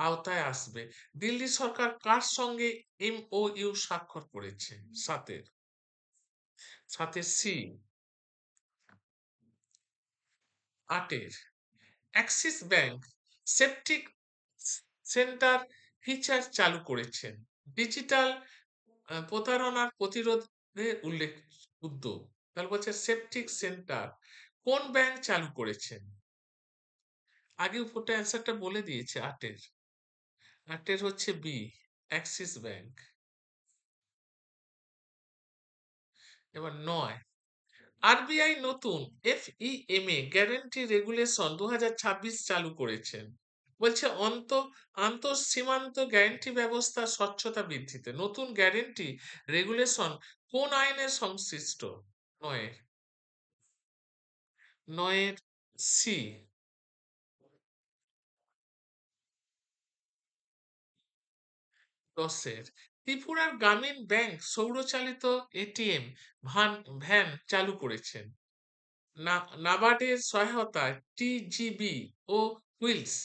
আওতায় আসবে। দিল্লি সরকার কার সঙ্গে এমওইউ স্বাক্ষর করেছে? 7-এর, 7-এর সি। 8-এর, Axis Bank septic centre feature চালু করেছেন। ডিজিটাল প্রতারণার প্রতিরোধে উল্লেখ উদ্যোগ। তাহলে বলছে সেপটিক সেন্টার কোন ব্যাংক চালু করেছেন? আগে উপরটা অ্যান্সারটা বলে দিয়েছে। 8-এর, 8-এর হচ্ছে বি, অ্যাক্সিস ব্যাংক। এবার 9, আরবিআই নতুন এফইএমএ গ্যারান্টি রেগুলেশন 2026 চালু করেছেন। বলছে আন্তঃ সীমান্ত গ্যারান্টি ব্যবস্থা স্বচ্ছতা বৃদ্ধিতে নতুন গ্যারান্টি রেগুলেশন কোন আইনে সংশ্লিষ্ট? নয়, নয়ের সি। দশের ত্রিপুরার গ্রামীণ ব্যাংক সৌরচালিত এটিএম ভ্যান চালু করেছেন। নাবার্ডের সহায়তায় টিজিবি ও হুইলস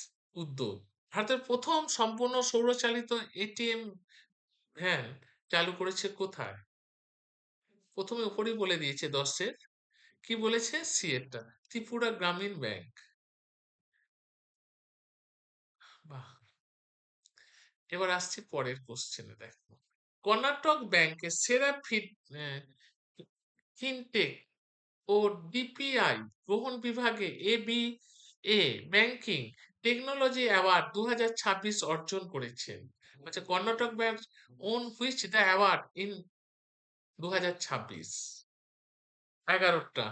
উদ্যোগ। ভারতের প্রথম সম্পূর্ণ সৌরচালিত এটিএম ভ্যান চালু করেছে কোথায়? প্রথমে উপরেই বলে দিয়েছে 10-এর, কি বলেছে সি এরটা, ত্রিপুরা গ্রামীণ ব্যাংক। বাহ। এবার আসছি পরের কোশ্চেনে, দেখো কর্ণাটক ব্যাংকের সেরা ফিনটেক ও ডিপিআই গ্রহণ বিভাগে এ ব্যাংকিং টেকনোলজি অ্যাওয়ার্ড 2026 অর্জন করেছেন। আচ্ছা, Karnataka bank won which the award in 2026? 11টা,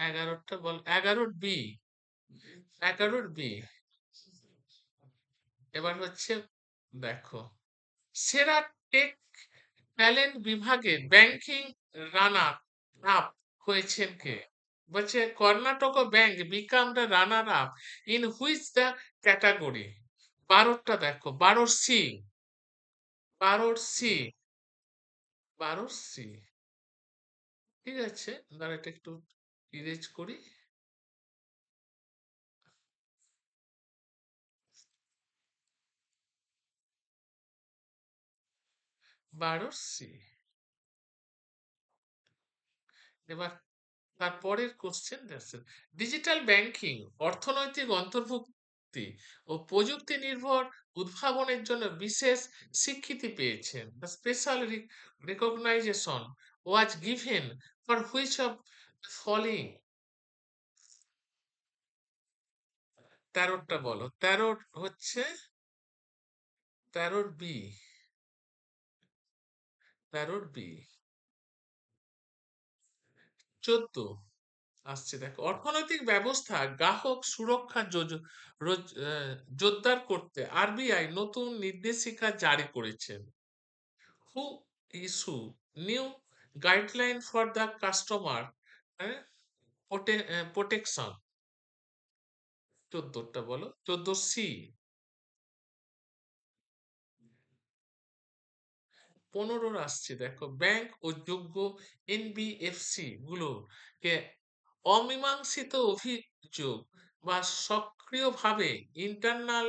11টা বল, 11 বি, 11 বি। এবার হচ্ছে, দেখো সেরা টেক ট্যালেন্ট বিভাগে ব্যাংকিং রানার আপ হয়েছেন কে? বলছে Karnataka bank became the runner up in which the category? 12টা দেখো, 12 সি, 12 সি, 12 সি। ঠিক আছে, দাঁড়া এটা একটু ইরেজ করি। 12 সি। এবার তারপরের কোশ্চেন দেখছেন, ডিজিটাল ব্যাংকিং অর্থনৈতিক অন্তর্ভুক্তি ও প্রযুক্তি নির্ভর উদ্ভাবনের জন্য বিশেষ স্বীকৃতি পেয়েছেন। The special recognition was given for which of following? 13টা বলো, 13 হচ্ছে 13 বি, 13 বি। 14 আসছে, দেখো অর্থনৈতিক ব্যবস্থা গ্রাহক সুরক্ষা জোরদার করতে আরবিআই নতুন নির্দেশিকা জারি করেছেন। Who issue new guideline for the customer protection? 14টা বলো, 14 সি। 15 আসছে, দেখো ব্যাংক ও যোগ্য এনবিএফসি গুলোকে অমীমাংসিত অভিযোগ বা সক্রিয়ভাবে ইন্টারনাল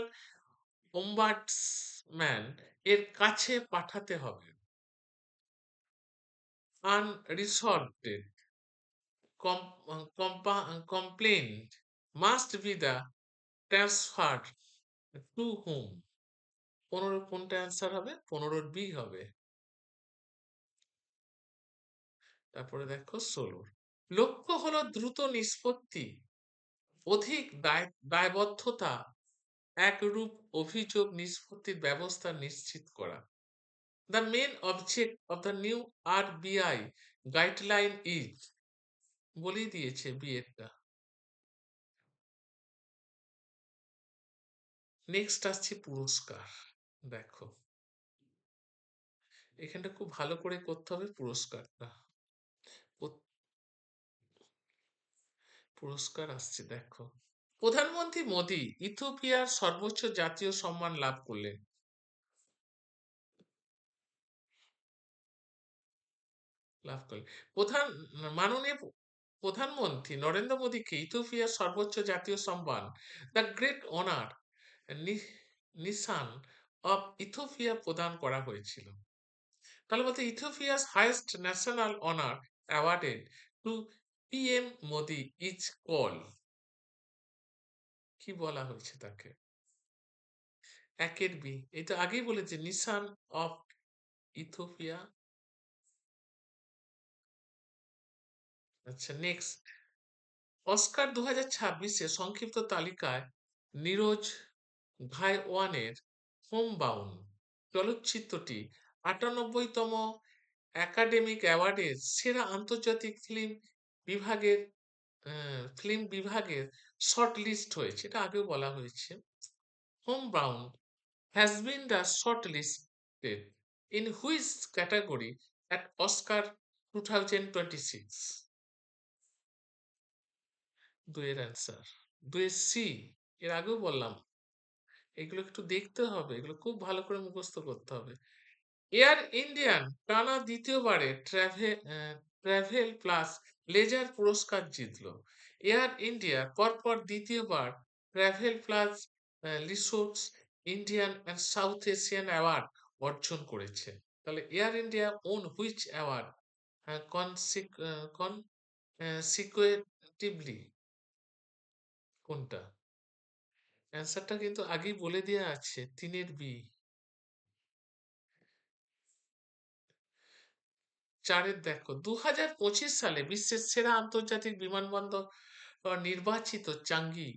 ওম্বাডসম্যান এর কাছে পাঠাতে হবে। আনরিসলভড complaint must be the transferred to whom? 15 কোনটা অ্যান্সার হবে? 15 বি হবে। তারপরে দেখো 16, লক্ষ্য হলো দ্রুত নিষ্পত্তি, অধিক দায়বদ্ধতা, একরূপ অভিযোগ নিষ্পত্তির ব্যবস্থা নিশ্চিত করা। The main object of the new RBI guideline is, বলেই দিয়েছে বি এরটা। নেক্সট আসছে পুরস্কার। দেখো এখানটা খুব ভালো করে করতে হবে পুরস্কারটা। পুরস্কার আসছে, দেখো প্রধানমন্ত্রী মোদী ইথিওপিয়ার সর্বোচ্চ জাতীয় সম্মান লাভ করলেন। লাভ করলেন মাননীয় প্রধানমন্ত্রী নরেন্দ্র মোদীকে ইথিওপিয়ার সর্বোচ্চ জাতীয় সম্মান the great honour Nishan of Ethiopia প্রদান করা হয়েছিল। তাহলে বলতে Ethiopia's highest national honour awarded to PM Modi is call, কি বলা হয়েছে তাকে? 1-এর বি, এটা আগেই বলেছে নিশান অফ ইথিওপিয়া। আচ্ছা নেক্সট, অস্কার 2026-এ সংক্ষিপ্ত তালিকায় নীরজ ঘাইওয়ানের হোম বাউন্ড চলচ্চিত্রটি 98তম একাডেমিক অ্যাওয়ার্ডের সেরা আন্তর্জাতিক বিভাগের বিভাগের শর্ট লিস্ট হয়েছে, এটা আগেও বলা হয়েছে। Homebound has been the shortlisted in which category at Oscar 2026? দুয়ের অ্যান্সার, দুয়ের সি। এর আগেও বললাম, এগুলো একটু দেখতে হবে, এগুলো খুব ভালো করে মুখস্থ করতে হবে। এয়ার ইন্ডিয়ান টানা দ্বিতীয়বারে ট্রাভেল প্লাস লেজার পুরস্কার জিতলো। এয়ার ইন্ডিয়া পরপর দ্বিতীয়বার travel plus resorts Indian and south Asian award অর্জন করেছে। তাহলে air India won which award consecutively, কোনটা? অ্যান্সারটা কিন্তু আগেই বলে দেওয়া আছে, তিনের বি। চারের দেখো, 2025 সালে বিশ্বের সেরা আন্তর্জাতিক বিমানবন্দর নির্বাচিত চাঙ্গি।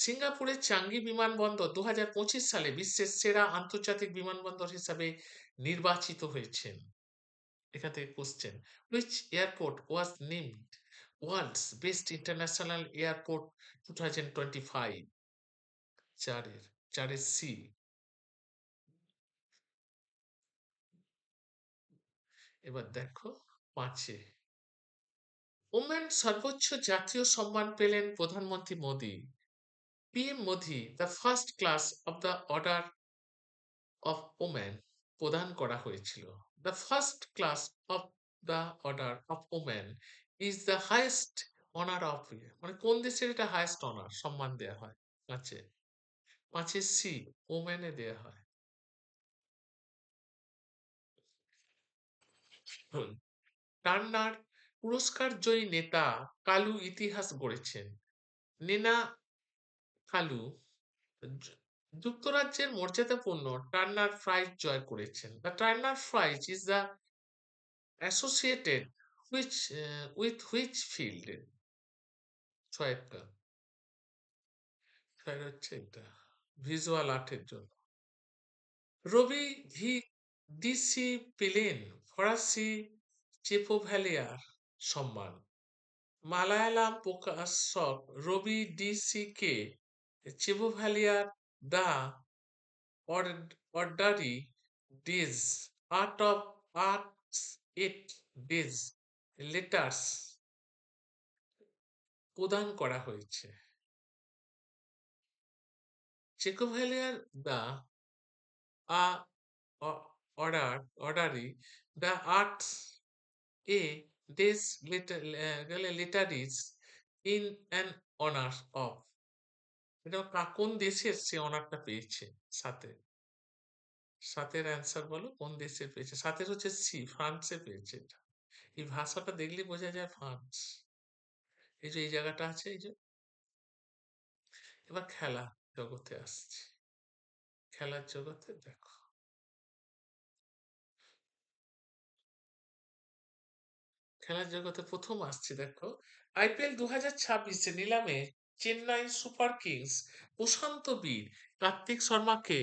সিঙ্গাপুরের চাঙ্গি বিমানবন্দর 2025 সালে বিশ্বের সেরা আন্তর্জাতিক বিমানবন্দর হিসাবে নির্বাচিত হয়েছেন। এখান থেকে question, which airport was named world's best international airport 2025? চারের, চারের সি। এবার দেখো পাঁচে, ওমেন সর্বোচ্চ জাতীয় সম্মান পেলেন প্রধানমন্ত্রী Modi. PM Modi, the first class of the Order of Women প্রদান করা হয়েছিল। The first class of the Order of Women is the highest honor of, মানে কোন দেশের এটা হাইয়েস্ট অনার, সম্মান দেয়া হয়? পাঁচে, পাঁচে সি, ওমেনে দেয়া হয়। টার্নার পুরস্কার জয়ী নেতা কালু ইতিহাস গড়েছেন। নেনা কালু যুক্তরাজ্যের মর্যাদাপূর্ণ টার্নার প্রাইজ জয় করেছেন। The Turner prize is the associated with which field? ছয়টা, ছয় হচ্ছে এটা, ভিজুয়াল আর্টের জন্য। রবি ডিসি পেলেন ফরাসি চেপোভ্যালিয়ার সম্মান। মালায়ালাম প্রকাশক রবি ডিসি কে চেপোভ্যালিয়ার দ্য অর্ডারি ডেজ আর্ট অফ আর্টস এট ডেজ লেটার্স প্রদান করা হয়েছে। Chevalier the order the arts এ ডেজ letters in an honour of, এটা কোন দেশের সে অনারটা পেয়েছে? সাথে, সাতের অ্যান্সার বলো, কোন দেশে পেয়েছে? সাতের হচ্ছে সি, ফ্রান্সে পেয়েছে এটা। এই ভাষাটা দেখলে বোঝা যায় ফ্রান্স। এই যে এই জায়গাটা আছে, এই যে। এবার খেলা জগতে আসছে, খেলার জগতে দেখো, খেলার জগতে প্রথম আসছে দেখো, IPL 2026 নিলামে চেন্নাই সুপার কিংস প্রশান্ত বীর কার্তিক শর্মাকে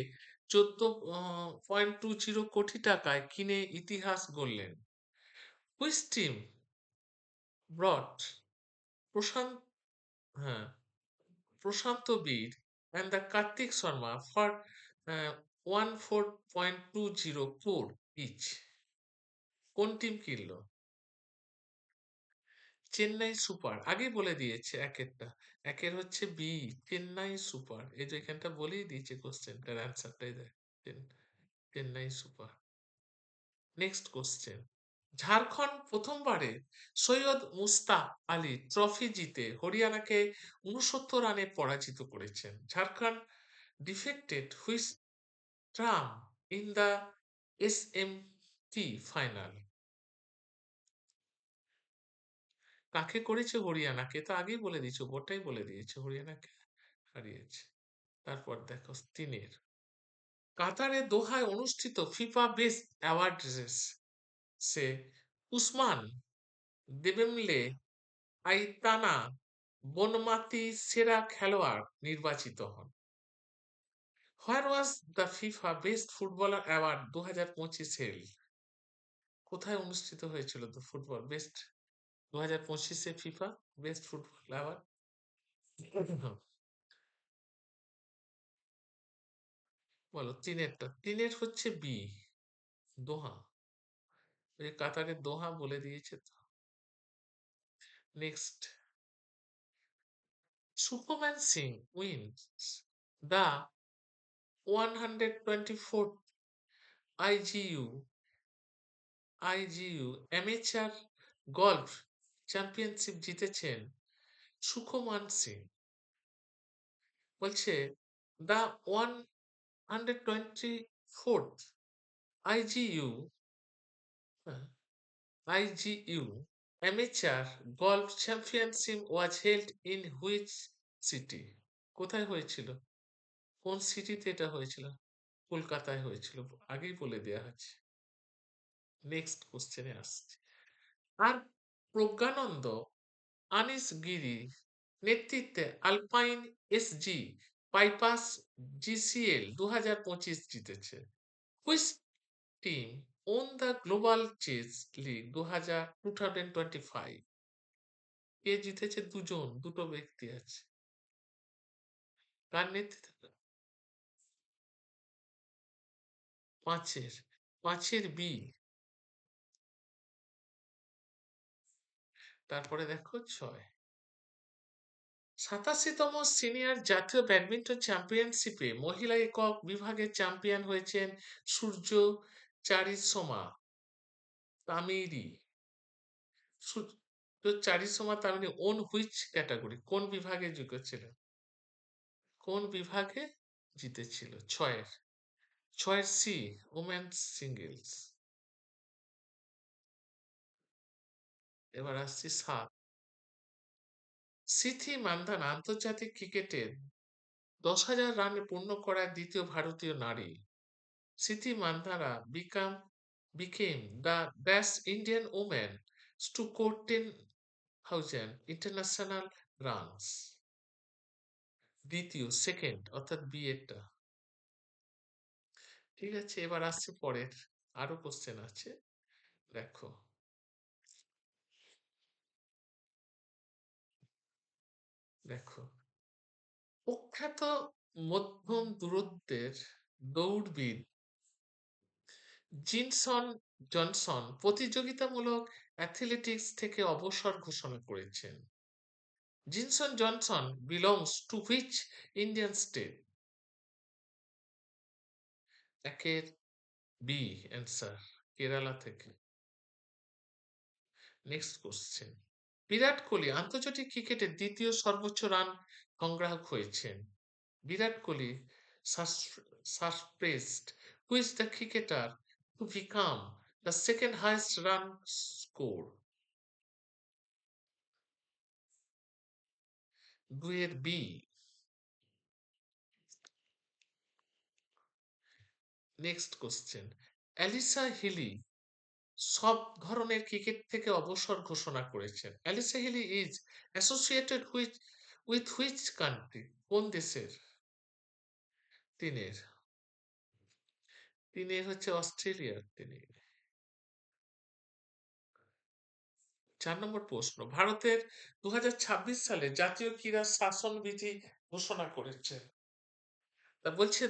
14.20 কোটি টাকায় কিনে ইতিহাস গড়লেন। হুইচ টিম ব্রট প্রশান্ত, হ্যাঁ, প্রশান্ত বীর and the Kartik Sharma for 14.20 crore each? কোন টিম কিনলো? চেন্নাই সুপার, আগে বলে দিয়েছে একেরটা। একের হচ্ছে বি, চেন্নাই সুপার। এই যে এখানটা বলেই দিয়েছে, কোশ্চেনটার অ্যান্সারটাই দেয়, Chennai super. Next question, Jharkhand প্রথমবারে সৈয়দ মুস্তাক আলী ট্রফি জিতে হরিয়ানাকে 69 রানে পরাজিত করেছেন। Jharkhand defected which term end the SMT final? কাকে করেছে? হরিয়ানাকে, তো আগেই বলে দিয়েছে, ওটাই বলে দিয়েছে, হরিয়ানাকে হারিয়েছে। তারপর দেখো তিনের, কাতারে দোহায় অনুষ্ঠিত ফিফা বেস্ট অ্যাওয়ার্ড সে উসমান দেবেমলে আইতানা বনমাতি সেরা খেলোয়াড় নির্বাচিত হন। Where was the FIFA best footballer award 2025 held? কোথায় অনুষ্ঠিত হয়েছিল তো football best 2025 FIFA best football award? বলো তিনেরটা, তিনের হচ্ছে বি, দোহা। ওই কাতারের দোহা বলে দিয়েছে তো। Next, Superman Singh wins the 124th IGU IGU amateur golf championship জিতেছেন সুকুমান সিং। বলছে the 124th IGU IGU amateur golf championship was held in which city? কোথায় হয়েছিল? কোন সিটিতে এটা হয়েছিল? কলকাতায় হয়েছিল, আগেই বলে দেয়া আছে। নেক্সট কোশ্চেনে আসছে। আর প্রজ্ঞানন্দ আনিস গিরি নেতৃত্বে আলপাইন এসজি বাইপাস জিসিএল 2025 জিতেছে। Which team won the global chess league 2025? কে জিতেছে? দুজন, দুটো ব্যক্তি আছে। কার নেতৃত্বে? পাঁচের, পাঁচের বি। তারপরে দেখো 6, 87তম সিনিয়র জাতীয় ব্যাডমিন্টন চ্যাম্পিয়নশিপে মহিলা একক বিভাগে চ্যাম্পিয়ন হয়েছেন সূর্য চারিসোমা তামিরি। সূর্য চারিসোমা তামিরি ওন হুইচ ক্যাটাগরি, কোন বিভাগে জিতেছিলেন? কোন বিভাগে জিতেছিল? ছয়ের, ছয়ের সি, ওমেন্স সিঙ্গেলস। এবার আসছি 7, সিথি মান্ধানা আন্তর্জাতিক ক্রিকেটের 10,000 রানে পূর্ণ করা দ্বিতীয় ভারতীয় নারী। সিথি Mandhana became the best Indian woman to score 10,000 international runs. দ্বিতীয়, সেকেন্ড অর্থাৎ বি এরটা। ঠিক আছে, এবার আসছে পরের আরো কোশ্চেন আছে, দেখো। দেখো, প্রখ্যাত মধ্যম দূরত্বের দৌড়বিদ জিনসন জনসন প্রতিযোগিতামূলক অ্যাথলেটিক্স থেকে অবসর ঘোষণা করেছেন। Jinson Johnson belongs to which Indian state? একের বি অ্যান্সার, কেরালা থেকে। নেক্সট কোশ্চেন, বিরাট কোহলি আন্তর্জাতিক ক্রিকেটের দ্বিতীয় সর্বোচ্চ রান সংগ্রাহক হয়েছেন। Virat Kohli surpassed who is the cricketer to become the second highest run score? দুইয়ের বি। নেক্সট কোশ্চেন, অ্যালিসা হিলি সব ধরনের ক্রিকেট থেকে অবসর ঘোষণা করেছেন। Alyssa Healy is associated with which country? কোন দেশের? তিনের, তিনের হচ্ছে অস্ট্রেলিয়ার তিনি। 4 নম্বর প্রশ্ন, ভারতের 2026 সালে জাতীয় ক্রীড়া শাসন বিধি ঘোষণা করেছে। তা বলছে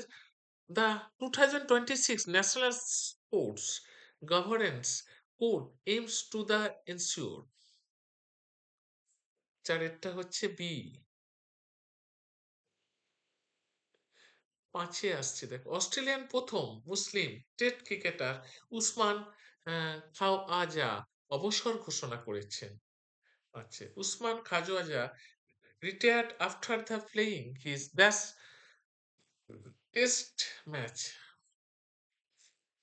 the 2026 national sports governance code aims to the ensure. চারেরটা হচ্ছে বি। 5-এ আসছে, দেখো, অস্ট্রেলিয়ান প্রথম মুসলিম টেস্ট ক্রিকেটার উসমান খাওয়াজা অবসর ঘোষণা করেছেন। আচ্ছা, Usman Khawaja retired after the playing his best test match.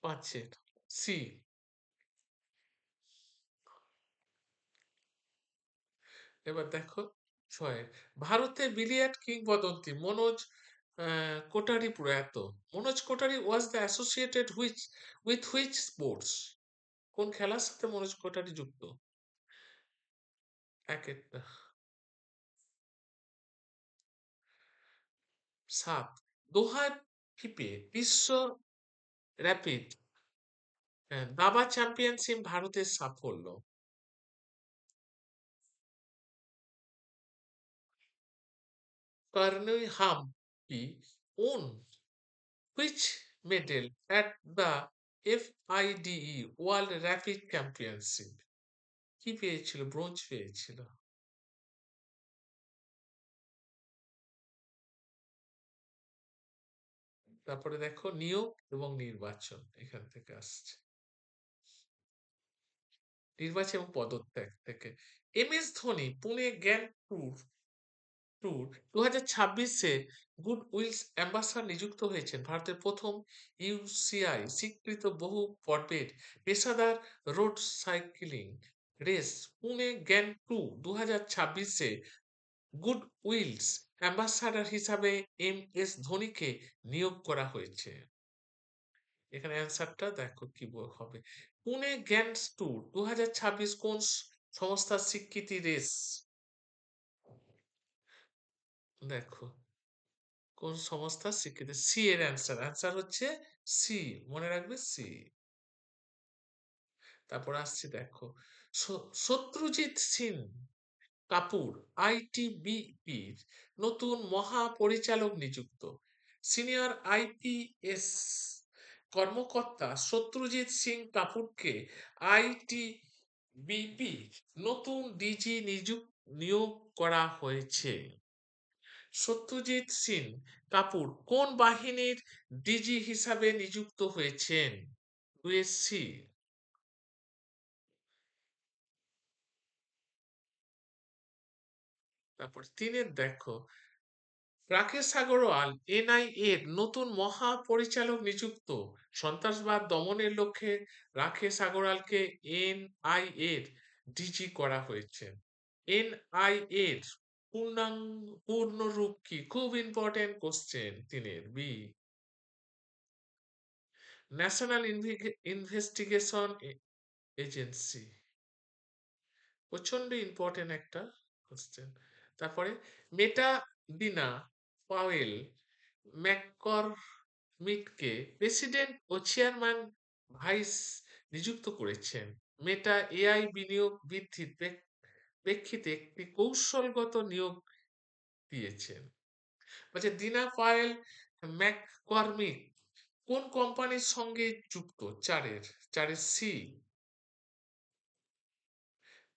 5-এর সি। এবার দেখো 6, ভারতের বিলিয়ার্ড কিংবদন্তি মনোজ কোটারি প্রয়াত। Manoj Kothari was the associated with which sports? কোন খেলার সাথে মনোজ কোটারি যুক্ত? এক একটা। 7, দোহার ফিফে বিশ্ব র্যাপিড হ্যাঁ, দাবা চ্যাম্পিয়নশিপ ভারতের সাফল্য। Koneru Humpy won which medal at the FIDE world rapid championship? কি পেয়েছিল? ব্রোঞ্জ পেয়েছিল। তারপরে দেখো নিয়োগ এবং নির্বাচন এখান থেকে আসছে। নির্বাচন এবং পদত্যাগ থেকে। MS ধোনি পুনে জ্ঞান ট্যুর 2026-এ গুড উইলস অ্যাম্বাসাডর নিযুক্ত হয়েছেন। ভারতের প্রথম UCI স্বীকৃত বহু পর্বের পেশাদার রোড সাইক্লিং রেস পুনে জ্ঞান ট্যুর 2026-এ গুড উইলস অ্যাম্বাসাডর হিসাবে MS ধোনিকে নিয়োগ করা হয়েছে। এখানে অ্যান্সারটা দেখো কি হবে। পুনে গ্যান্স ট্যুর 2026 কোন সংস্থার স্বীকৃতি রেস? দেখো কোন সংস্থার স্বীকৃতি। সি এর অ্যান্সার হচ্ছে সি, মনে রাখবে সি। তারপর আসছি দেখো সত্যজিৎ সিং কাপুর ITBPর নতুন মহাপরিচালক নিযুক্ত। সিনিয়র IPS কর্মকর্তা সত্যজিৎ সিং কাপুরকে ITBP নতুন DG নিয়োগ করা হয়েছে। সত্যজিৎ সিং কাপুর কোন বাহিনীর ডিজি হিসাবে নিযুক্ত হয়েছেন? USC। তারপর তিনের দেখো রাকেশ আগরওয়াল NIA এর নতুন মহাপরিচালক নিযুক্ত। সন্ত্রাসবাদ দমনের লক্ষ্যে রাকেশ আগরওয়ালকে NIA এর ডিজি করা হয়েছে। NIA এর পূর্ণ রূপ কি? খুব ইম্পর্টেন্ট কোশ্চেন তিনের বি। National investigation agency. প্রচন্ড ইম্পর্টেন্ট একটা কোশ্চেন। তারপরে মেটা দিনা পাওয়েল ম্যাককরমিককে প্রেসিডেন্ট ও চেয়ারম্যান ভাইস নিযুক্ত করেছেন। মেটা AI বিনিয়োগ বৃদ্ধির প্রেক্ষিতে একটি কৌশলগত নিয়োগ দিয়েছেন। বলছে দিনা পায়েল ম্যাককরমিক কোন কোম্পানির সঙ্গে যুক্ত? চারের সি।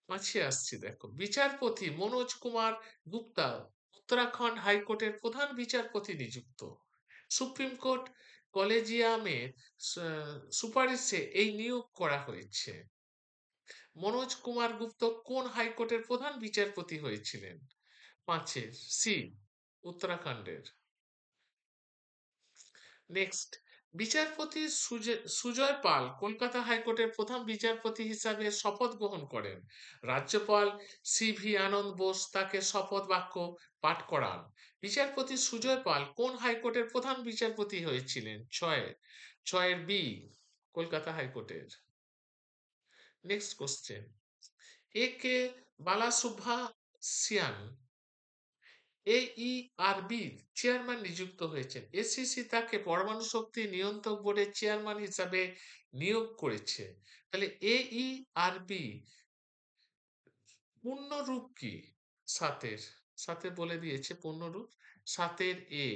পাঁচে আসছি দেখো বিচারপতি মনোজ কুমার গুপ্তা উত্তরাখণ্ড হাইকোর্টের প্রধান বিচারপতি নিযুক্ত। সুপ্রিম কোর্ট কলেজিয়ামের সুপারিশে এই নিয়োগ করা হয়েছে। মনোজ কুমার গুপ্ত কোন হাইকোর্টের প্রধান বিচারপতি হয়েছিলেন? পাঁচের সি, উত্তরাখণ্ডের। নেক্সট বিচারপতি সুজয় পাল কলকাতা হাইকোর্টের প্রধান বিচারপতি হিসাবে শপথ গ্রহণ করেন। রাজ্যপাল CV আনন্দ বোস তাকে শপথ বাক্য পাঠ করান। বিচারপতি সুজয় পাল কোন হাইকোর্টের প্রধান বিচারপতি হয়েছিলেন? ছয়ের বি, কলকাতা হাইকোর্টের। নেক্সট কোশ্চেন AK বালাসুব্বাসিয়ান AERBর চেয়ারম্যান নিযুক্ত হয়েছেন। SCC তাকে পরমাণু শক্তি নিয়ন্ত্রক বোর্ডের চেয়ারম্যান হিসাবে নিয়োগ করেছে। তাহলে AERB পূর্ণরূপ কি? সাথে বলে দিয়েছে পূর্ণরূপ। সাতের এ।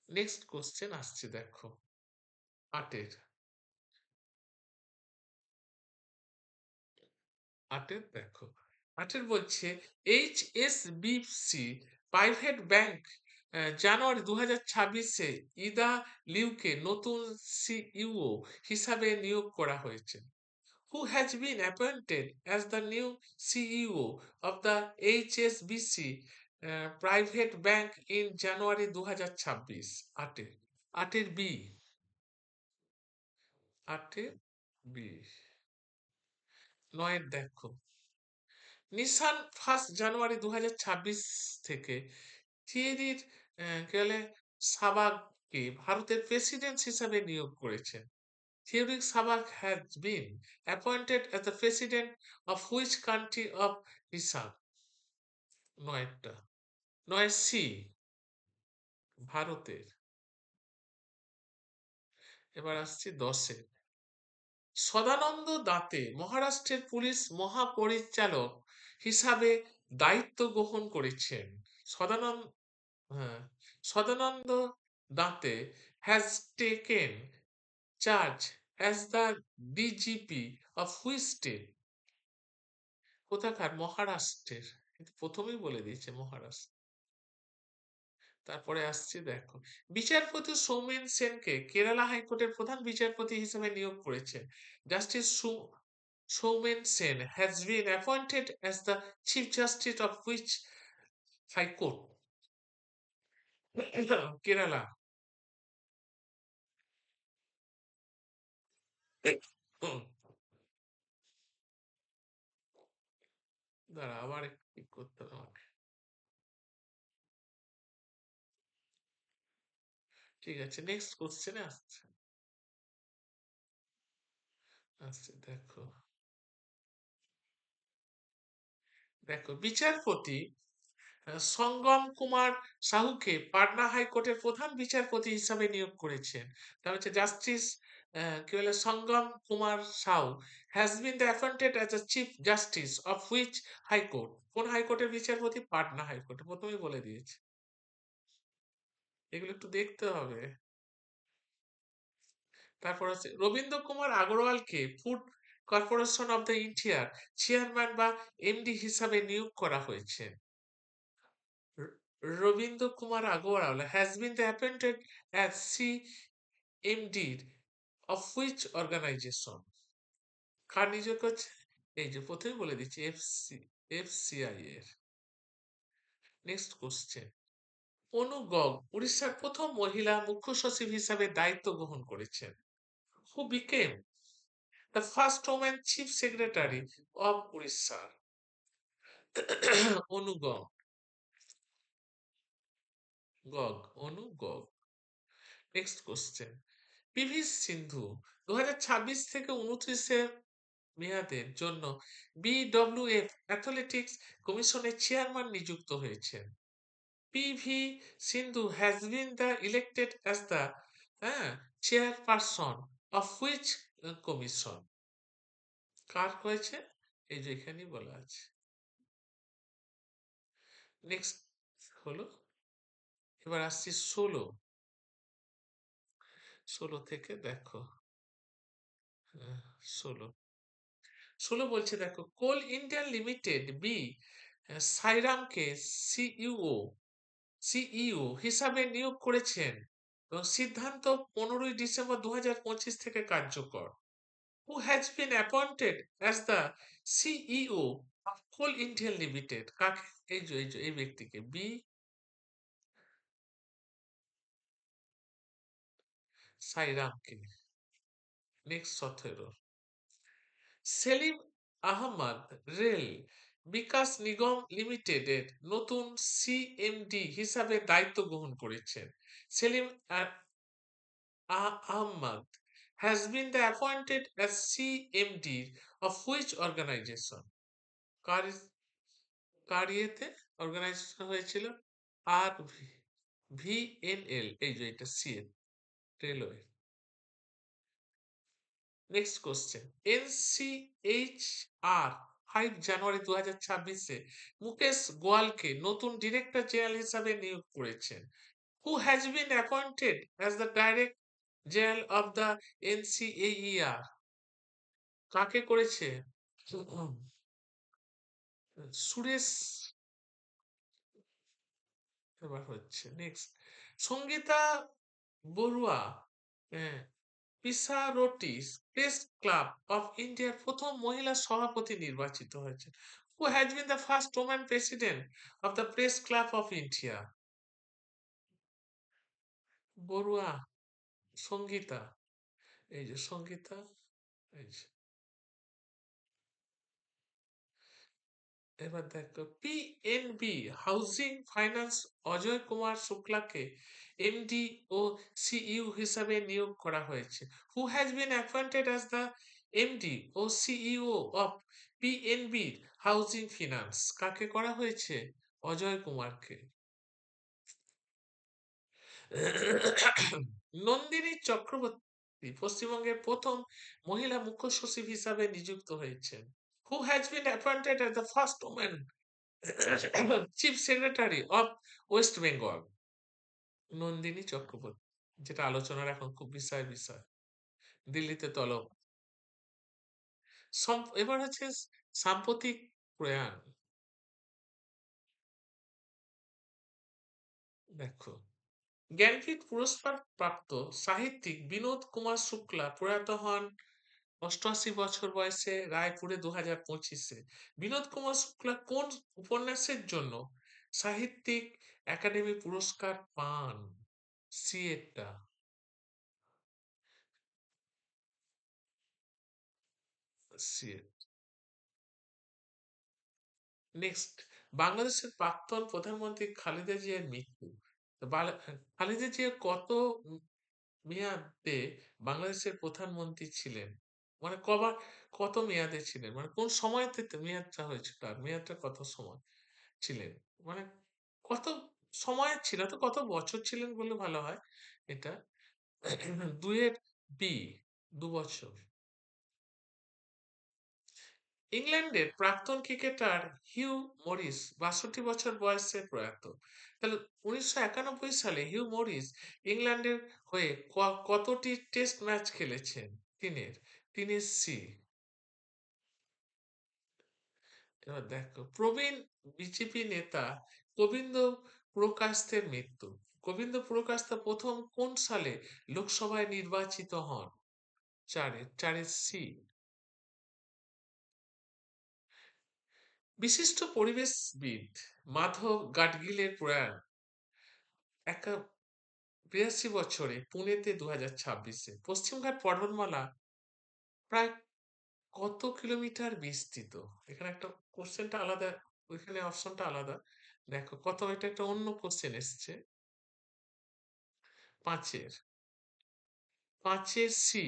নেক্সট কোশ্চেন আসছে দেখো আটের আটের দেখো আটের বলছে HSBC প্রাইভেট ব্যাংক জানুয়ারি 2026-এ ইদা লিউকে নতুন CEO হিসাবে নিয়োগ করা হয়েছে। Who has been appointed as the new CEO of the HSBC Private Bank in January 2026? আটের বি। আটের বি। নয়ের দেখো নিসান 1 জানুয়ারি 2026 থেকে থিয়েরির গেলে সাবাগকে ভারতের প্রেসিডেন্ট হিসাবে নিয়োগ করেছেন। Theory Sabag has been appointed as the president of which country of Nisan? নয়েরটা নয় সি, ভারতের। এবার আসছি 10-এ। সদানন্দ দাতে মহারাষ্ট্রের পুলিশ মহাপরিচালক হিসাবে দায়িত্ব গ্রহণ করেছেন। সদানন্দ হ্যাঁ, Sadanand Date has taken charge as the DGP of which state? কোথাকার? মহারাষ্ট্রের। কিন্তু প্রথমেই বলে দিয়েছে মহারাষ্ট্র। তারপরে আসছে দেখো, বিচারপতি সৌমেন সেনকে কেরালা হাইকোর্টের প্রধান বিচারপতি হিসেবে নিয়োগ করেছেন। Justice Soumen Sen has been appointed as the chief justice of which high court? Kerala. দাঁড়া, আবার একটু ঠিক করতে হবে আমাকে। ঠিক আছে, নেক্সট কোশ্চেনে আসছে। দেখো, দেখো বিচারপতি সঙ্গম কুমার সাহুকে পাটনা হাইকোর্টের প্রধান বিচারপতি হিসাবে নিয়োগ করেছেন। তা হচ্ছে জাস্টিস কি বলে, Sangam Kumar Sahoo has been the appointed as a chief justice of which high court? কোন হাইকোর্টের বিচারপতি? পাটনা হাইকোর্ট। প্রথমেই বলে দিয়েছে, এগুলো একটু দেখতে হবে। তারপর আছে রবীন্দ্র কুমার আগরওয়ালকে ফুড কর্পোরেশন অফ দ্য ইন্ডিয়ার চেয়ারম্যান বা এমডি হিসাবে নিয়োগ করা হয়েছে। Rabindra Kumar Agarwal has been appointed as CMD of which organization? কার নিয়োগ করছে? এই যে প্রথমে বলে দিচ্ছি, এফসিআই এর। নেক্সট কোশ্চেন, অনু গগ উড়িষ্যার প্রথম মহিলা মুখ্য সচিব হিসাবে দায়িত্ব গ্রহণ করেছেন। Who became the first women chief secretary of Orissa? Anu গগ। অনু গগ। নেক্সট কোশ্চেন, পিভি সিন্ধু 2026 থেকে 29-এ মেয়াদের জন্য বিডব্লিউএফ অ্যাথলেটিক্স কমিশনের চেয়ারম্যান নিযুক্ত হয়েছেন। PV Sindhu has been the elected as the chairperson of which commission? কার হয়েছে? এই যে এখানেই বলা আছে। নেক্সট হলো, এবার আসছি 16 থেকে দেখো, 16 বলছে দেখো, কোল ইন্ডিয়া লিমিটেড সাইরামকে সিইও হিসাবে নিয়োগ করেছেন এবং সিদ্ধান্ত 15 ডিসেম্বর 2025 থেকে কার্যকর। Who has been appointed as the CEO of Coal India Limited? কাকে? এই ব্যক্তিকে, সাইরামকে। নেক্সট 17, সেলিম আহমদ রেল বিকাশ নিগম লিমিটেডের নতুন সিএমডি হিসাবে দায়িত্ব গ্রহণ করেছেন। Selim Ahmad has been the appointed as CMD of which organization? কার কার ইয়েতে অর্গানাইজেশন হয়েছিল? আর ভিএনএল, এই যে এটা CN railway. Next question, NCHR 5 জানুয়ারি 2026-এ মুকেশ গোয়ালকে নতুন ডিরেক্টর জেনারেল হিসাবে নিয়োগ করেছেন। Who has been appointed as the director general of the NCHR? কাকে করেছে? সুরেশ। এবার হচ্ছে next, Sangeeta Barua Pisharoty press club of ইন্ডিয়ার প্রথম মহিলা সভাপতি নির্বাচিত হয়েছে। Who has been the first woman president of the press club of India? Barua, Sangeeta. এই যে সঙ্গীতা, এই যে। এবার দেখো, PNB housing finance Ajay Kumar শুক্লাকে এমডি ও সিইও হিসাবে নিয়োগ করা হয়েছে। Who has been appointed as the MD ও CEO of PNB housing finance? কাকে করা হয়েছে? অজয় কুমারকে। নন্দিনী চক্রবর্তী পশ্চিমবঙ্গের প্রথম মহিলা মুখ্য সচিব হিসাবে নিযুক্ত হয়েছেন। Who has been appointed as the first woman chief secretary of West Bengal? Nandini Chakraborty, যেটা আলোচনার এখন খুব বিষয়। দিল্লিতে তলব। এবার হচ্ছে সাম্প্রতিক প্রয়াণ। দেখো, জ্ঞানপীঠ পুরস্কার প্রাপ্ত সাহিত্যিক বিনোদ কুমার শুক্লা প্রয়াত হন 88 বছর বয়সে রায়পুরে 2025-এ। বিনোদ কুমার শুক্লা কোন উপন্যাসের জন্য সাহিত্যিক একাডেমি পুরস্কার পান? সিয়েটা। সিয়েট। নেক্সট, বাংলাদেশের প্রাক্তন প্রধানমন্ত্রী খালেদা জিয়ার মৃত্যু। তো খালেদা জিয়া কত মেয়াদে বাংলাদেশের প্রধানমন্ত্রী ছিলেন? মানে কত মেয়াদে ছিলেন, মানে কোন সময়তে মেয়াদটা হয়েছিল, তার মেয়াদটা কত সময় ছিলেন, মানে কত সময় ছিল, তো কত বছর ছিলেন বললে ভালো হয় এটা। দুয়ের বি, 2 বছর। ইংল্যান্ডের প্রাক্তন ক্রিকেটার হিউ মরিস 62 বছর বয়সে প্রয়াত। তাহলে 1991 সালে হিউ মরিস ইংল্যান্ডের হয়ে কতটি টেস্ট ম্যাচ খেলেছেন? তিনের সি। এবার দেখো, প্রবীণ বিজেপি নেতা গোবিন্দ পুরকাস্তের মৃত্যু। গোবিন্দ পুরকাস্ত প্রথম কোন সালে লোকসভায় নির্বাচিত হন? চারের সি। বিশিষ্ট পরিবেশবিদ মাধব গাডগিলের প্রয়াণ 82 বছরে পুনেতে 2026-এ। পশ্চিমঘাট পর্বতমালা প্রায় কত কিলোমিটার বিস্তৃত? এখানে একটা কোশ্চেনটা আলাদা, ওইখানে অপশনটা আলাদা। দেখো কত, এটা একটা অন্য কোশ্চেন এসছে। পাঁচের পাঁচের সি।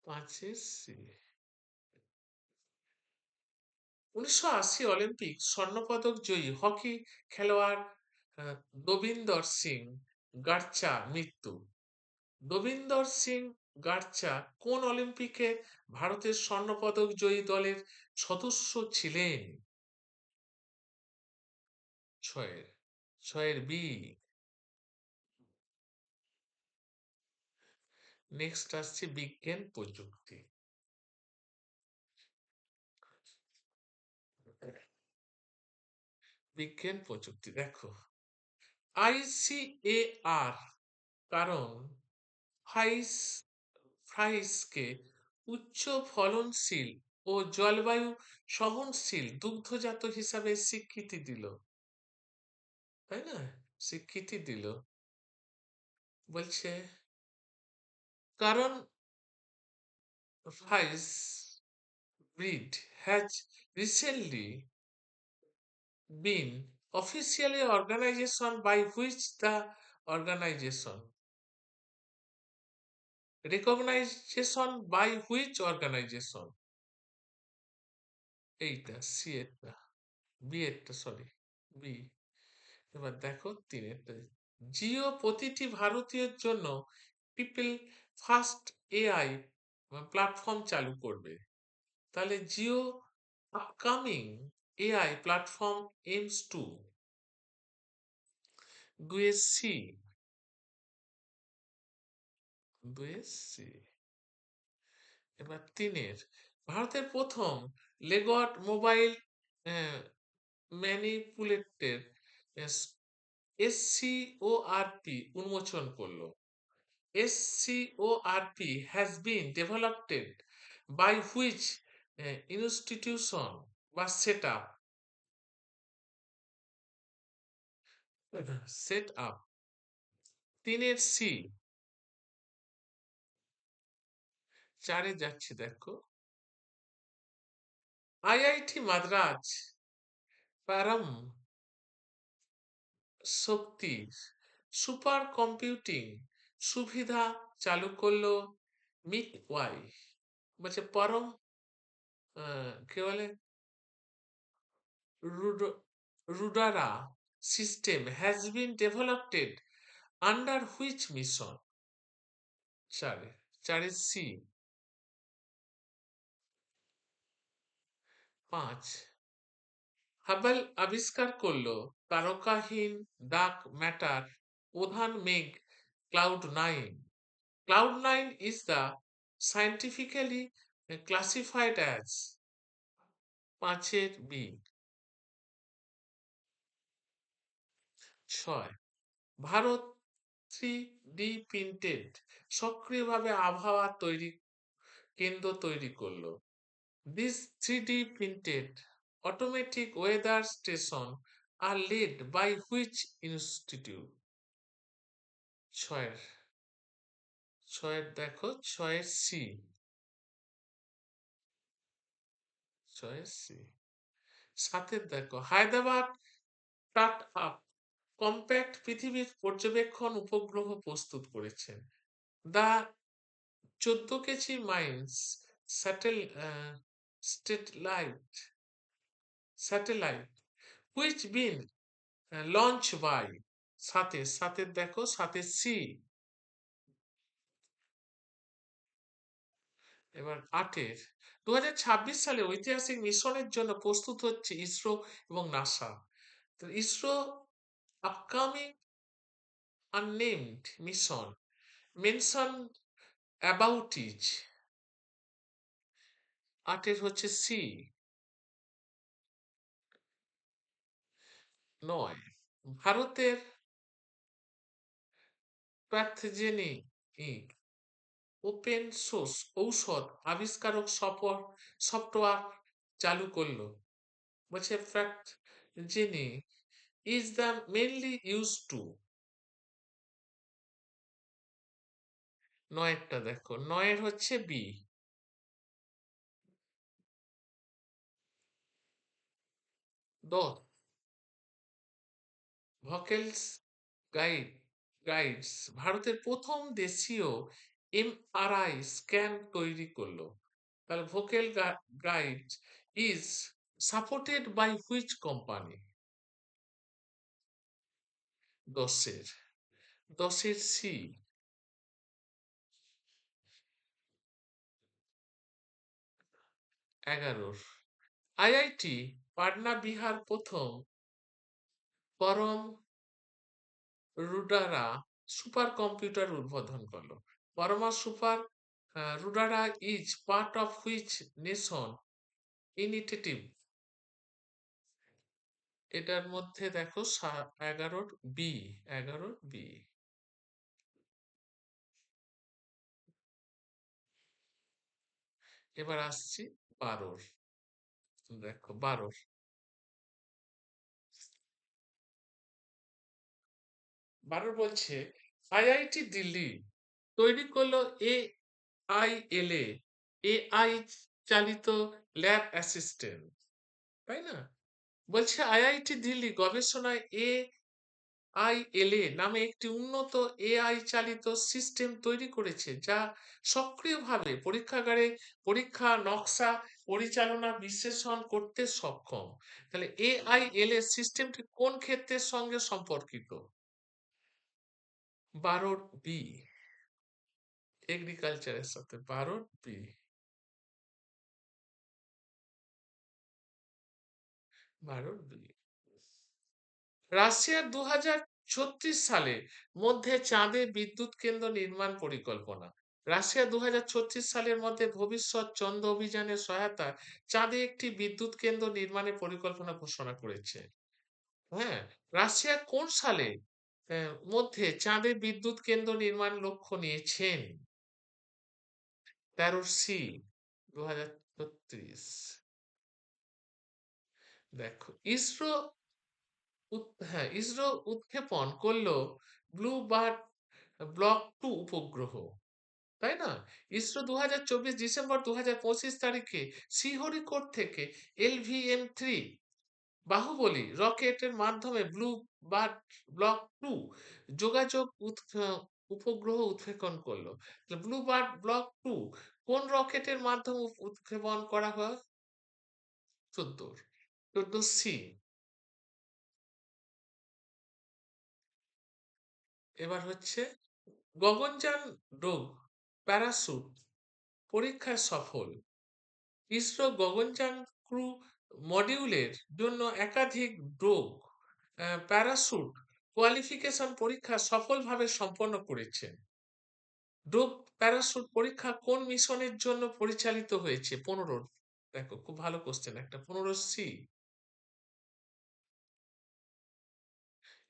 পাঁচের সি। 1980 অলিম্পিক স্বর্ণপদক জয়ী হকি খেলোয়াড় আহ, দবিন্দর সিং গারচা মৃত্যু। দবিন্দর সিং গারচা কোন অলিম্পিকে ভারতের স্বর্ণপদক জয়ী দলের সদস্য ছিলেন? ছয়ের ছয়ের বি। নেক্সট আসছে বিজ্ঞান প্রযুক্তি। বিজ্ঞান প্রযুক্তি দেখো, আইসিএআর কারণ ফাইস ফ্রাইসকে উচ্চ ফলনশীল ও জলবায়ু সহনশীল দুগ্ধজাত হিসাবে স্বীকৃতি দিল, তাই না? স্বীকৃতি দিল, বলছে কারণ fries breed has recently been officially organization by which the organization recognition by which organization? এইটা সি এরটা, বি এরটা, সরি বি। এবার দেখো তিনেরটা, জিও প্রতিটি ভারতীয়ের জন্য পিপল ফার্স্ট এআই প্ল্যাটফর্ম চালু করবে। তাহলে Jio upcoming AI platform aims to 2SC 2SC। এবার তিনের, ভারতের প্রথম লেগট মোবাইল ম্যানিপুলেটেড SCORP উন্মোচন করলো। SCORP has been developed by which institution বা set up? তিনের সি। চারে যাচ্ছে দেখো, আইআইটি মাদ্রাজ পারম শক্তি সুপার কম্পিউটিং সুবিধা চালু করলো মিট ওয়াই, বলছে পরম কি বলে, রুডারা system has been developed under which mission? চারে, চারে সি। 5, হাবেল আবিষ্কার করলো তারকাহীন ডার্ক ম্যাটার প্রধান মেঘ cloud nine. Cloud nine is the scientifically classified as 5 B. 6, ভারত 3D প্রিন্টেড সক্রিয়ভাবে আবহাওয়া তৈরি কেন্দ্র তৈরি করলো। These 3D printed automatic weather station are led by which institute? ছয়ের, ছয়ের দেখো, ছয়ের সি, ছয়ের সি। সাতের দেখো, হায়দ্রাবাদ স্টার্ট আপ কম্প্যাক্ট পৃথিবীর পর্যবেক্ষণ উপগ্রহ প্রস্তুত করেছেন। The 14 KG mines satellite satellite which been launch by. সাতের, সাতের দেখো, সাতের সি। এবার আটের, 2026 সালে ঐতিহাসিক মিশনের জন্য প্রস্তুত হচ্ছে ইসরো এবং নাসা। তো ISRO upcoming unnamed mission mention about is. আটের হচ্ছে সি। 9, ভারতের প্যাথজেনিক ওপেন সোর্স ঔষধ আবিষ্কারক সফটওয়্যার চালু করলো। বলছে প্যাথজেনি is the mainly used to। নয়েরটা দেখো, নয়ের হচ্ছে বি। 10, ভকেলস গাইডস ভারতের প্রথম দেশীয় এমআরআই স্ক্যান তৈরি করলো। তাহলে vocal guide is supported by which company? 10এর, 10এর সি। 11, আইআইটি পাটনা বিহার প্রথম পরম রুডারা সুপার কম্পিউটার উদ্বোধন করলো। Param super Rudra is part of which nation initiative? এটার মধ্যে দেখো 11 বি, 11 বি। এবার আসছি 12, দেখো 12, 12 বলছে আইআইটি দিল্লি তৈরি করলো AILA এআই চালিত ল্যাব অ্যাসিস্ট্যান্ট, তাই না? বলছে আইআইটি দিল্লি গবেষণায় AILA নামে একটি উন্নত এআই চালিত সিস্টেম তৈরি করেছে যা সক্রিয়ভাবে পরীক্ষাগারে পরীক্ষা নকশা পরিচালনা বিশ্লেষণ করতে সক্ষম। তাহলে AILA সিস্টেমটি কোন ক্ষেত্রের সঙ্গে সম্পর্কিত? 12 বি, এগ্রিকালচারের সাথে। 12 বি, 12 বি। রাশিয়ার 2036 সালের মধ্যে চাঁদে বিদ্যুৎ কেন্দ্র নির্মাণ পরিকল্পনা। রাশিয়া 2036 সালের মধ্যে ভবিষ্যৎ চন্দ্র অভিযানের সহায়তায় চাঁদে একটি বিদ্যুৎ কেন্দ্র নির্মাণের পরিকল্পনা ঘোষণা করেছে। হ্যাঁ, রাশিয়া কোন সালে মধ্যে চাঁদে বিদ্যুৎ কেন্দ্র নির্মাণ লক্ষ্য নিয়েছেন? 13 সি, 2036। দেখো ইসরো হ্যাঁ, ইসরো উৎক্ষেপণ করলো ব্লু বার্ড ব্লক 2 উপগ্রহ, তাই না? ইসরো 2024 ডিসেম্বর 2025 তারিখে শ্রীহরিকোট থেকে LVM-3 বাহুবলী রকেটের মাধ্যমে ব্লু বার্ড ব্লক 2 যোগাযোগ উপগ্রহ উৎক্ষেপণ করলো। ব্লু বার্ড ব্লক 2 কোন রকেটের মাধ্যমে উৎক্ষেপণ করা হয়? 14, 14 সি। এবার হচ্ছে গগনযান রোগ প্যারাসুট পরীক্ষায় সফল। ইসরো গগনযান ক্রু মডিউলের জন্য একাধিক ড্রোগ প্যারাসুট কোয়ালিফিকেশন পরীক্ষা সফলভাবে সম্পন্ন করেছে। ড্রোগ প্যারাসুট পরীক্ষা কোন মিশনের জন্য পরিচালিত হয়েছে? 15। দেখো খুব ভালো কোশ্চেন একটা, 15C।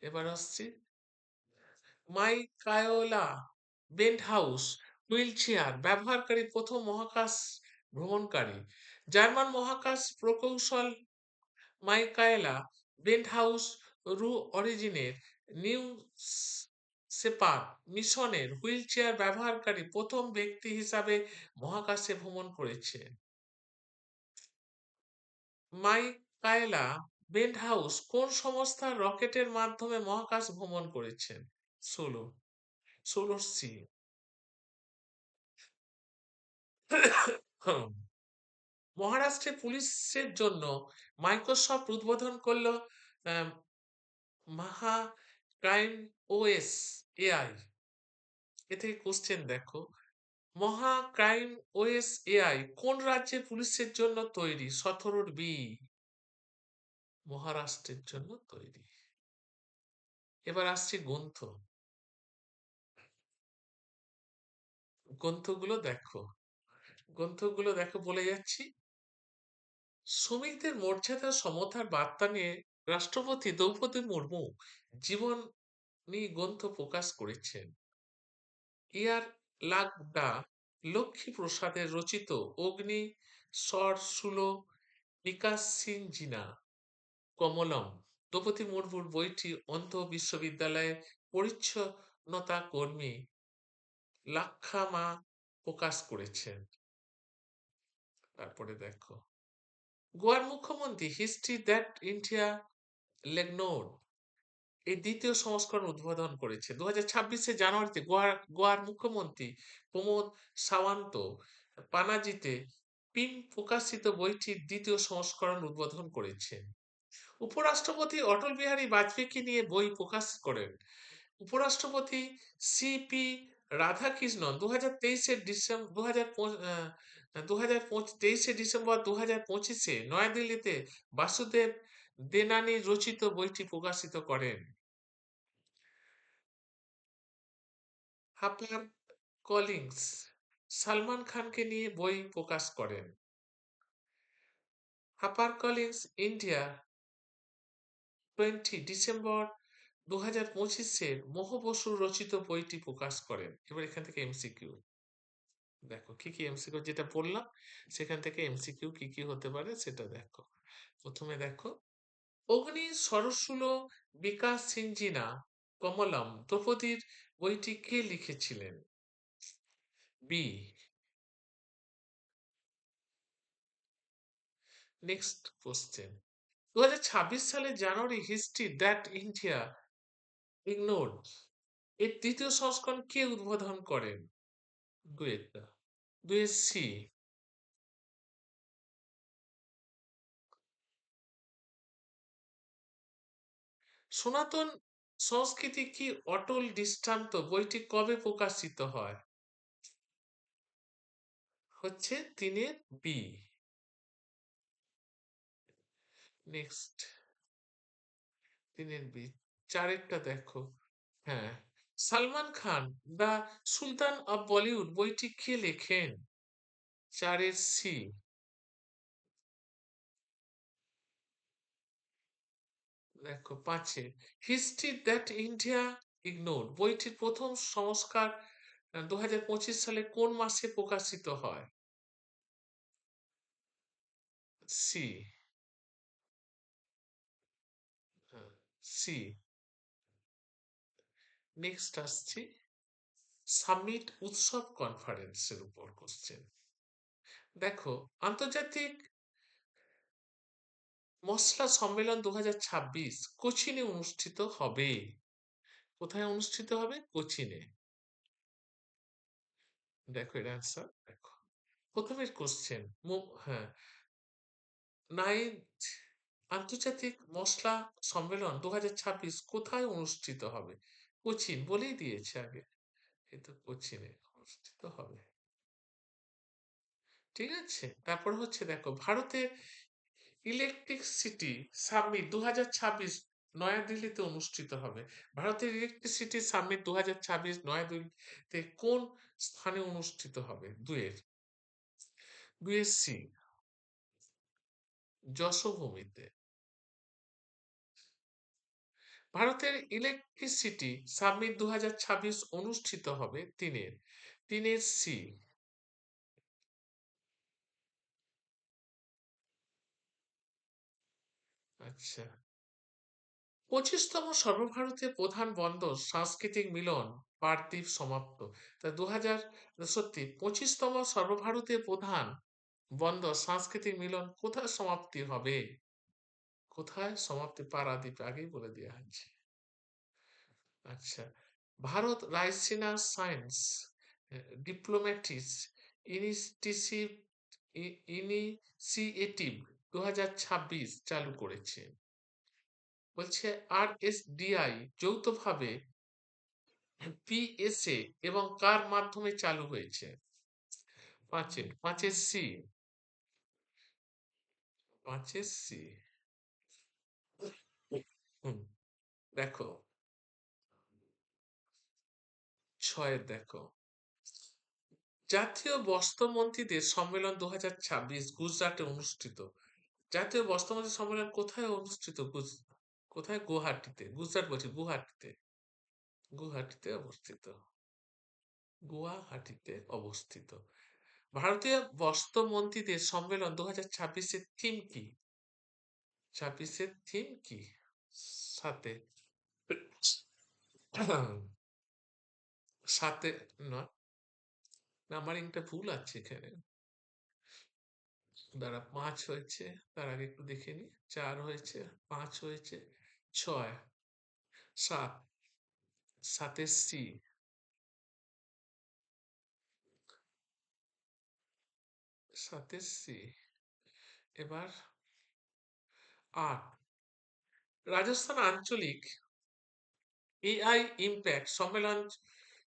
এবার আসছি মাইকায়োলা বেন্টহাউস হুইল চেয়ার ব্যবহারকারী প্রথম মহাকাশ ভ্রমণকারী। জার্মান মহাকাশ প্রকৌশল মাইকায়েলা বেন্টহাউস রু অরিজিনের নিউ শেপার্ড মিশনের হুইল চেয়ার ব্যবহারকারী প্রথম ব্যক্তি হিসাবে মহাকাশে ভ্রমণ করেছে। মাইকায়েলা বেন্টহাউস কোন সংস্থার রকেটের মাধ্যমে মহাকাশ ভ্রমণ করেছেন? 16 সি। মহারাষ্ট্রে পুলিশের জন্য মাইক্রোসফট উদ্বোধন করলো আহ, মাহা ক্রাইম ওএস এআই। এ থেকে কোশ্চেন দেখো, মহা ক্রাইম ওএস এআই কোন রাজ্যের পুলিশের জন্য তৈরি? 17B। মহারাষ্ট্রের জন্য তৈরি। এবার আসছি গ্রন্থ। গ্রন্থগুলো দেখো বলে যাচ্ছি। শ্রমিকদের মর্যাদা সমতার বার্তা নিয়ে রাষ্ট্রপতি দ্রৌপদী মুর্মু জীবনী গ্রন্থ প্রকাশ করেছেন। ইয়ার লাগডা লক্ষ্মী প্রসাদের রচিত অগ্নি স্বরসুলো বিকাশিঞ্জিনা কমলম দ্রৌপদী মুর্মুর বইটি অন্ধ বিশ্ববিদ্যালয়ের পরিচ্ছন্নতা কর্মী লাক্ষামা প্রকাশ করেছেন। তারপরে দেখো, গোয়ার মুখ্যমন্ত্রী হিস্ট্রি দ্যাট ইন্ডিয়া লেগনোড এই দ্বিতীয় সংস্করণ উদ্বোধন করেছে। 2026 জানুয়ারিতে গোয়ার মুখ্যমন্ত্রী প্রমোদ সাওয়ান্ত পানাজিতে পিন প্রকাশিত বইটির দ্বিতীয় সংস্করণ উদ্বোধন করেছেন। উপরাষ্ট্রপতি অটল বিহারী বাজপেয়ীকে নিয়ে বই প্রকাশ করেন উপরাষ্ট্রপতি সিপি রাধাকৃষ্ণন 23শে ডিসেম্বর 2025 নয়াদিল্লিতে বাসুদেব দেনানি রচিত বইটি প্রকাশিত করেন। হাপার কলিন্স সালমান খানকে নিয়ে বই প্রকাশ করেন। হাপার কলিন্স ইন্ডিয়া 20 ডিসেম্বর 2025 মোহ বসু রচিত বইটি প্রকাশ করেন। এবার এখান থেকে এমসিকিউ দেখো, কি কি এমসিকিউ যেটা বললাম সেখান থেকে এমসিকিউ কি কি হতে পারে সেটা দেখো। প্রথমে দেখো, অগ্নি সরসুলো বিকাশ সিঞ্জিনা কমলম দ্রৌপদীর বইটি কে লিখেছিলেন? B. Next question, 2026 January history that India ignored এর দ্বিতীয় সংস্করণ কে উদ্বোধন করেন? দুয়েরটা, 2C। সনাতন সংস্কৃতি কি অটল দৃষ্টান্ত বইটি কবে প্রকাশিত হয়? হচ্ছে 3 B। নেক্সট 3B, 4টা দেখো। হ্যাঁ, Salman Khan the Sultan of Bollywood বইটি কে লেখেন? 4C। দেখো 5 হিস্ট্রি দ্যাট ইন্ডিয়া ইগনোর বইটির প্রথম সংস্কার 2025 কোন মাসে প্রকাশিত হয়? সি। সি। নেক্সট আসছি সামিট উৎসব কনফারেন্সের উপর কোশ্চেন। দেখো, আন্তর্জাতিক মশলা সম্মেলন 2026 কোচিনে অনুষ্ঠিত হবে। কোথায় অনুষ্ঠিত হবে? কোচিনে। দেখো এর অ্যান্সার দেখো, প্রথমের কোশ্চেন। হ্যাঁ, নাইন্থ আন্তর্জাতিক মশলা সম্মেলন 2026 কোথায় অনুষ্ঠিত হবে? কোচিন বলেই দিয়েছে আগে, এই তো কোচিনে। অনুষ্ঠিত হবে। ঠিক আছে? তারপর হচ্ছে দেখো ভারতের ইলেকট্রিসিটি সামিট 2026 নয়াদিল্লিতে অনুষ্ঠিত হবে। ভারতের ইলেকট্রিসিটি সামিট 2026 নয়াদিল্লিতে কোন স্থানে অনুষ্ঠিত হবে? দুয়ের সি যশোভূমিতে। ভারতের ইলেকট্রিসিটি সামিট 2026 অনুষ্ঠিত হবে তিনের সি। আচ্ছা, 25তম সর্বভারতীয় প্রধান বন্দর সাংস্কৃতিক মিলন পারদ্বীপ সমাপ্ত। তা 25তম সর্বভারতীয় প্রধান বন্দর সাংস্কৃতিক মিলন কোথায় সমাপ্তি হবে? কোথায় সমাপ্তি? পারাদ্বীপ, আগেই বলে দেওয়া হয়েছে। আচ্ছা, ভারত রাইসিনা সায়েন্স ডিপ্লোম্যাটিস ইনিশিয়েটিভ ইনিশিয়েটিভ 2026 চালু করেছে। বলছে আরএসডিআই যৌথভাবে পিএসএ এবং কার মাধ্যমে চালু হয়েছে? পাঁচের সি। পাঁচের সি। হুম, দেখো ছয়ের দেখো, জাতীয় বস্ত্রমন্ত্রীদের সম্মেলন 2026 গুজরাটে অনুষ্ঠিত। জাতীয় বস্ত্রমন্ত্রী সম্মেলন কোথায় অনুষ্ঠিত? কোথায়? গুয়াহাটিতে। গুজরাট বলছি, গুয়াহাটিতে। গুয়াহাটিতে অবস্থিত। গুয়াহাটিতে অবস্থিত। ভারতীয় বস্ত্রমন্ত্রীদের সম্মেলন 2026 থিম কি? 26 থিম কি? সাথে সাথে নয়, নাম্বারিংটা ভুল আছে এখানে। দাঁড়া, 5 হয়েছে, তার আগে একটু দেখে নি। 4 হয়েছে, 5 হয়েছে, 6, 7, 7 সি। সি। এবার 8, রাজস্থান আঞ্চলিক এআই ইম্প্যাক্ট সম্মেলন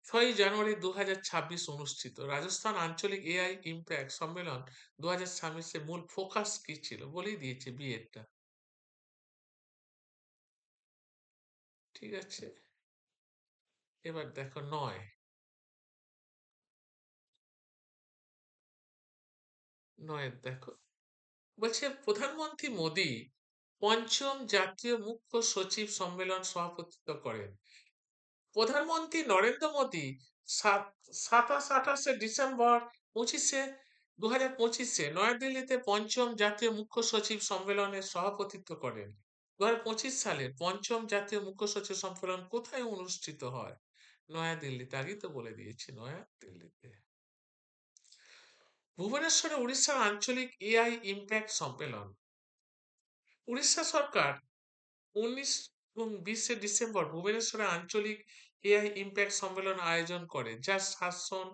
6 জানুয়ারি 2026 অনুষ্ঠিত। রাজস্থান আঞ্চলিক এআই ইম্প্যাক্ট সম্মেলন 2026 মূল ফোকাস কি ছিল? বলেই দিয়েছে বিয়েরটা। ঠিক আছে, এবার দেখো 9। 9 দেখো, বলছে প্রধানমন্ত্রী মোদী পঞ্চম জাতীয় মুখ্য সচিব সম্মেলন সভাপতিত্ব করেন। প্রধানমন্ত্রী নরেন্দ্র মোদী 27-28 ডিসেম্বর 2025 নয়াদিল্লিতে পঞ্চম জাতীয় মুখ্য সচিব সম্মেলনের সভাপতিত্ব করেন। 2025 সালের পঞ্চম জাতীয় মুখ্য সচিব সম্মেলন কোথায় অনুষ্ঠিত হয়? নয়াদিল্লিতে। আগেই তো বলে দিয়েছি, নয়াদিল্লিতে। ভুবনেশ্বরে উড়িষ্যার আঞ্চলিক এআই ইম্প্যাক্ট সম্মেলন। উড়িষ্যা সরকার 19 এবং 20 ডিসেম্বর ভুবনেশ্বরে আঞ্চলিক এআই ইম্প্যাক্ট সম্মেলন আয়োজন করে, যা শাসন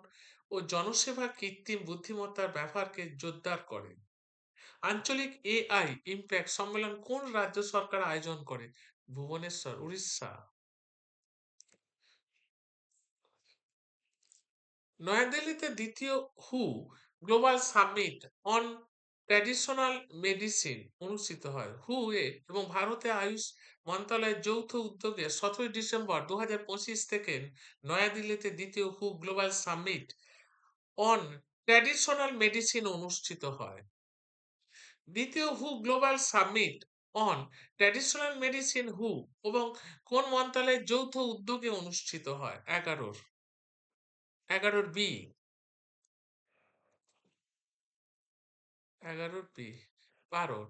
ও জনসেবা কৃত্রিম বুদ্ধিমত্তার ব্যবহারকে জোরদার করে। আঞ্চলিক এআই ইম্প্যাক্ট সম্মেলন কোন রাজ্য সরকার আয়োজন করে? ভুবনেশ্বর, উড়িষ্যা। নয়াদিল্লিতে দ্বিতীয় হু global summit on traditional medicine অনুষ্ঠিত হয়। হু এ এবং ভারতে আয়ুষ মন্ত্রণালয়ের যৌথ উদ্যোগে 17 ডিসেম্বর 2025 থেকে নয়াদিল্লিতে দ্বিতীয় হু global summit on traditional medicine অনুষ্ঠিত হয়। দ্বিতীয় হু global summit on traditional medicine হু এবং কোন মন্ত্রণালয়ের যৌথ উদ্যোগে অনুষ্ঠিত হয়? 11 বি। 11 বি। 12,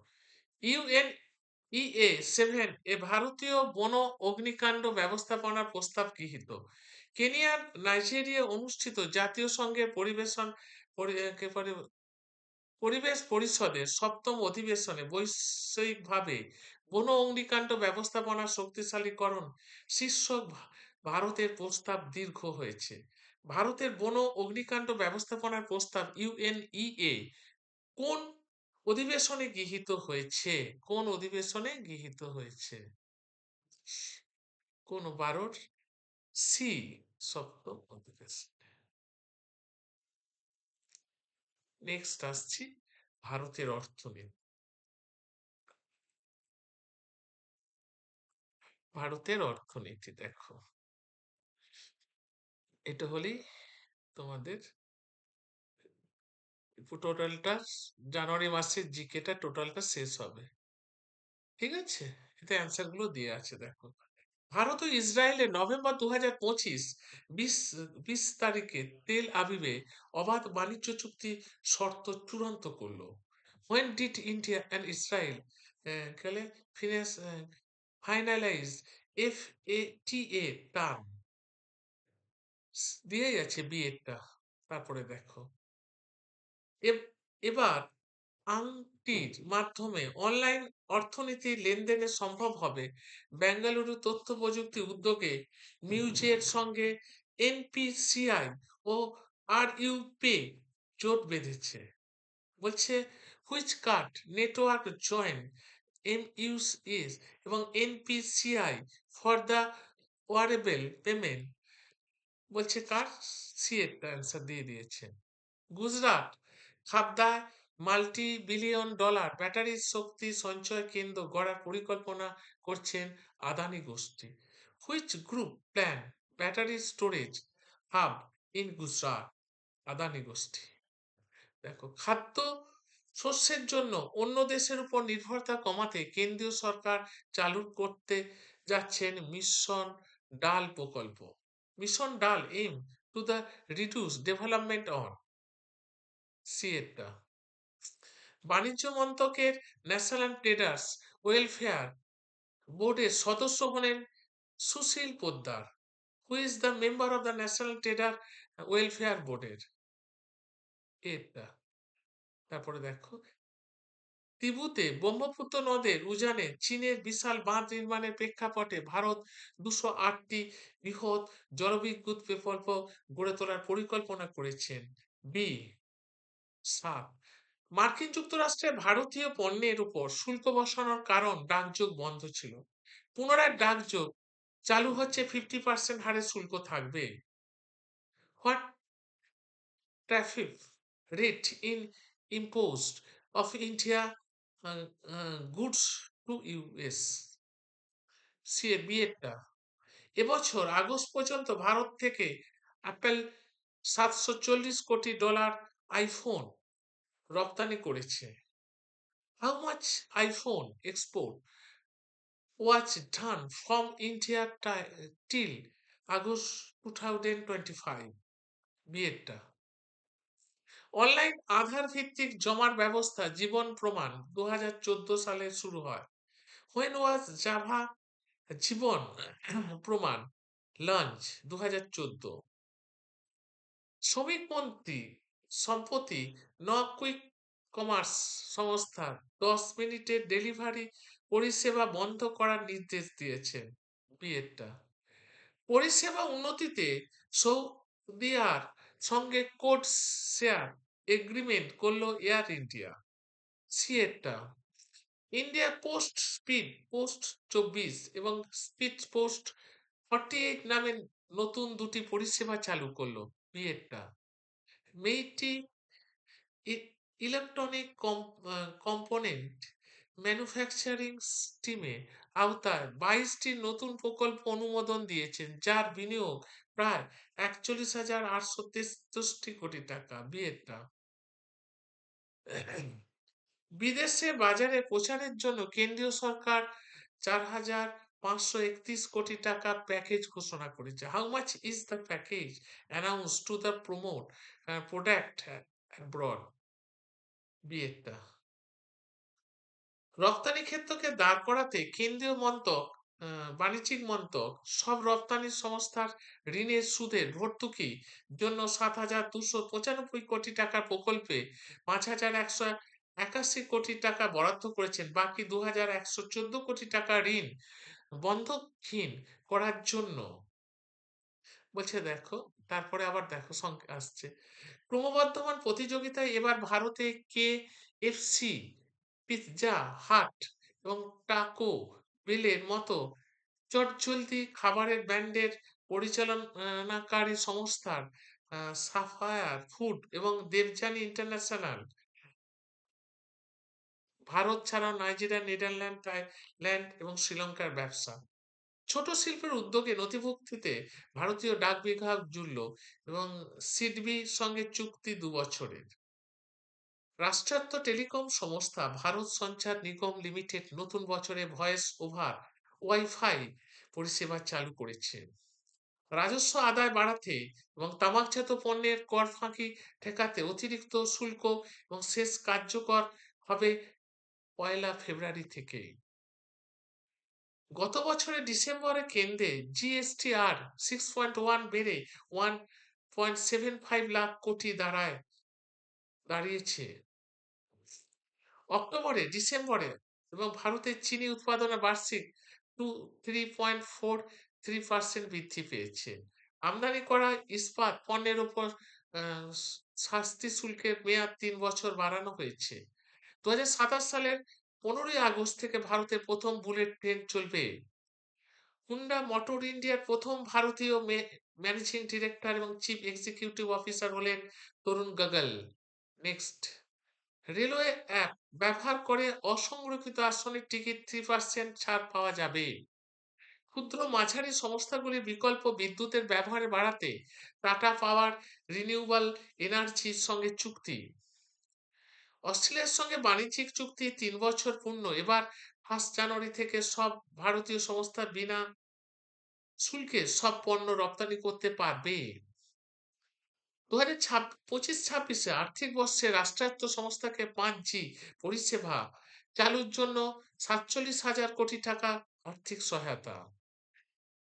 ইউএনইএ-7 এ ভারতীয় বন অগ্নিকাণ্ড ব্যবস্থাপনার প্রস্তাব গৃহীত। কেনিয়ার নাইজেরিয়া অনুষ্ঠিত জাতীয় সংঘের পরিবেশ পরিষদের 7ম অধিবেশনে বৈশ্বিকভাবে বন অগ্নিকাণ্ড ব্যবস্থাপনা শক্তিশালীকরণ শীর্ষক ভারতের প্রস্তাব দীর্ঘ হয়েছে। ভারতের বন অগ্নিকাণ্ড ব্যবস্থাপনার প্রস্তাব ইউএনইএ কোন অধিবেশনে গৃহীত হয়েছে? কোন অধিবেশনে গৃহীত হয়েছে? কোন? 12 সি, 7ম অধিবেশনে। নেক্সট আসছি ভারতের অর্থনীতি। ভারতের অর্থনীতি দেখো, এটা হলেই তোমাদের টোটালটা জানুয়ারি মাসের জিকেটা টোটালটা শেষ হবে। ঠিক আছে, এতে অ্যান্সার গুলো দিয়ে আছে দেখো। ভারত ও ইসরায়েলে নভেম্বর 2025 বিশ তারিখে তেল আবিবে অবাধ বাণিজ্য চুক্তি শর্ত চূড়ান্ত করলো। When did India and Israel গেলে finalize FATA term? দিয়েই আছে বিয়েটা। তারপরে দেখো, এবার আংটির মাধ্যমে অনলাইন অর্থনীতি লেনদেনে সম্ভব হবে। বেঙ্গালুরু তথ্য প্রযুক্তি উদ্যোগে মিউজের সঙ্গে এনপিসিআই ও আরইউপে জোট বেঁধেছে। বলছে which card network join MUS এবং NPCI for the wearable payment. বলছে কার, সি একটা অ্যান্সার দিয়ে দিয়েছে। গুজরাট খাবদায় মাল্টি বিলিয়ন ডলার ব্যাটারি শক্তি সঞ্চয় কেন্দ্র গড়ার পরিকল্পনা করছেন আদানি গোষ্ঠী। Which group plan battery storage hub in Gujarat? Adani গোষ্ঠী। দেখো, খাদ্য শস্যের জন্য অন্য দেশের উপর নির্ভরতা কমাতে কেন্দ্রীয় সরকার চালু করতে যাচ্ছেন মিশন ডাল প্রকল্প। মিশন ডাল aim to the reduce development on, C এটা। বাণিজ্য মন্ত্রকের ন্যাশনাল ট্রেডার্স ওয়েলফেয়ার বোর্ডের সদস্য হলেন Sushil Poddar. Who is the member of the national trader welfare বোর্ডের? এটা। তারপরে দেখো, তিবুতে ব্রহ্মপুত্র নদের উজানে চীনের বিশাল বাঁধ নির্মাণের প্রেক্ষাপটে ভারত 208টি বৃহৎ জলবিদ্যুৎ প্রকল্প গড়ে তোলার পরিকল্পনা করেছেন। বি 7। মার্কিন যুক্তরাষ্ট্রে ভারতীয় পণ্যের উপর শুল্ক বসানোর কারণ ডাকযোগ বন্ধ ছিল। পুনরায় ডাকযোগ চালু হচ্ছে, 50% হারে শুল্ক থাকবে। What tariff rate in imposed of India goods to US? C এর বিয়েটা। এবছর আগস্ট পর্যন্ত ভারত থেকে অ্যাপেল 740 কোটি ডলার আইফোন রপ্তানি করেছে। How much iPhone export was done from India till August 2025? বিয়েটা। অনলাইন আধার ভিত্তিক জমার ব্যবস্থা জীবন প্রমাণ 2014 সালে শুরু হয়। When was জাভা জীবন প্রমাণ লঞ্চ? 2014। শ্রমিক মন্ত্রী সম্প্রতি কুইক কমার্স সংস্থার 10 মিনিটের ডেলিভারি পরিষেবা বন্ধ করার নির্দেশ দিয়েছেন। বিয়েটা। পরিষেবা উন্নতিতে সৌদিয়ার সঙ্গে কোড শেয়ার এগ্রিমেন্ট করলো এয়ার ইন্ডিয়া। সি এরটা। ইন্ডিয়া পোস্ট স্পিড পোস্ট 24 এবং স্পিড পোস্ট 48 নামে নতুন দুটি পরিষেবা চালু করলো। বিয়েটা। মেইটি ইলেকট্রনিক কম্পোনেন্ট ম্যানুফ্যাকচারিং স্টিমে আওতায় 22টি নতুন প্রকল্প অনুমোদন দিয়েছেন, যার বিনিয়োগ প্রায় 41,863 কোটি টাকা। বিয়েটা। বিদেশে বাজারে প্রচারের জন্য কেন্দ্রীয় সরকার 4,531 কোটি টাকা প্যাকেজ ঘোষণা করেছে। How much is the package announce to the promote product abroad? বিয়েটা। রপ্তানি ক্ষেত্রকে দাঁড় করাতে কেন্দ্রীয় মন্ত্রক বাণিজ্যিক মন্ত্রক সব রপ্তানি সংস্থার ঋণের সুদের ভর্তুকি জন্য 7,295 কোটি টাকার প্রকল্পে 5,181 কোটি টাকা বরাদ্দ করেছেন। বাকি 2,114 কোটি টাকা ঋণ বন্ধকহীন করার জন্য। বলছে দেখো, তারপরে আবার দেখো সংখ্যা আসছে। ক্রমবর্ধমান প্রতিযোগিতায় এবার ভারতে KFC, পিৎজা হাট এবং টাকো বেলের মতো চটজলদি খাবারের ব্র্যান্ডের পরিচালনাকারী সংস্থার সাফায়ার ফুড এবং দেবযানী ইন্টারন্যাশনাল ভারত ছাড়াও নাইজেরিয়া, নেদারল্যান্ড, থাইল্যান্ড এবং শ্রীলঙ্কার ব্যবসা। ছোট শিল্পের উদ্যোগে নথিভুক্তিতে ভারতীয় ডাক বিভাগ জুড়ল এবং সিডবির সঙ্গে চুক্তি 2 বছরের। রাষ্ট্রায়ত্ত টেলিকম সংস্থা ভারত সঞ্চার নিগম লিমিটেড নতুন বছরে ভয়েস ওভার ওয়াইফাই পরিষেবা চালু করেছে। রাজস্ব আদায় বাড়াতে এবং তামাকজাত পণ্যের কর ফাঁকি ঠেকাতে অতিরিক্ত শুল্ক এবং শেষ কার্যকর হবে 1 ফেব্রুয়ারি থেকে। গত বছরের ডিসেম্বরে কেন্দ্রে জিএসটি আর 6.1 বেড়ে 1.75 লাখ কোটি দাঁড়িয়েছে। অক্টোবরে ডিসেম্বরে এবং ভারতের চিনি উৎপাদনে বার্ষিক 3.43% বৃদ্ধি পেয়েছে। আমদানি করা ইস্পাত পণ্যের উপর শাস্তি শুল্কের মেয়াদ 3 বছর বাড়ানো হয়েছে। 2027 সালের 15ই আগস্ট থেকে ভারতের প্রথম বুলেট ট্রেন চলবে। হুন্ডা মোটর ইন্ডিয়ার প্রথম ভারতীয় ম্যানেজিং ডিরেক্টর এবং চিফ এক্সিকিউটিভ অফিসার হলেন তরুণ গগল। নেক্সট, রেলওয়ে অ্যাপ ব্যবহার করে অসংরক্ষিত আসনের টিকিট 3% ছাড় পাওয়া যাবে। ক্ষুদ্র মাঝারি সংস্থাগুলির বিকল্প বিদ্যুতের ব্যবহার বাড়াতে টাটা পাওয়ার রিনিউয়েবল এনার্জির সঙ্গে চুক্তি। অস্ট্রেলিয়ার সঙ্গে বাণিজ্যিক চুক্তি 3 বছর পূর্ণ। এবার 1 জানুয়ারি থেকে সব ভারতীয় সংস্থা বিনা শুল্কে সব পণ্য রপ্তানি করতে পারবে। 2025-26 আর্থিক বর্ষে রাষ্ট্রায়ত্ত সংস্থাকে 5G পরিষেবা চালুর জন্য 47,000 কোটি টাকা আর্থিক সহায়তা।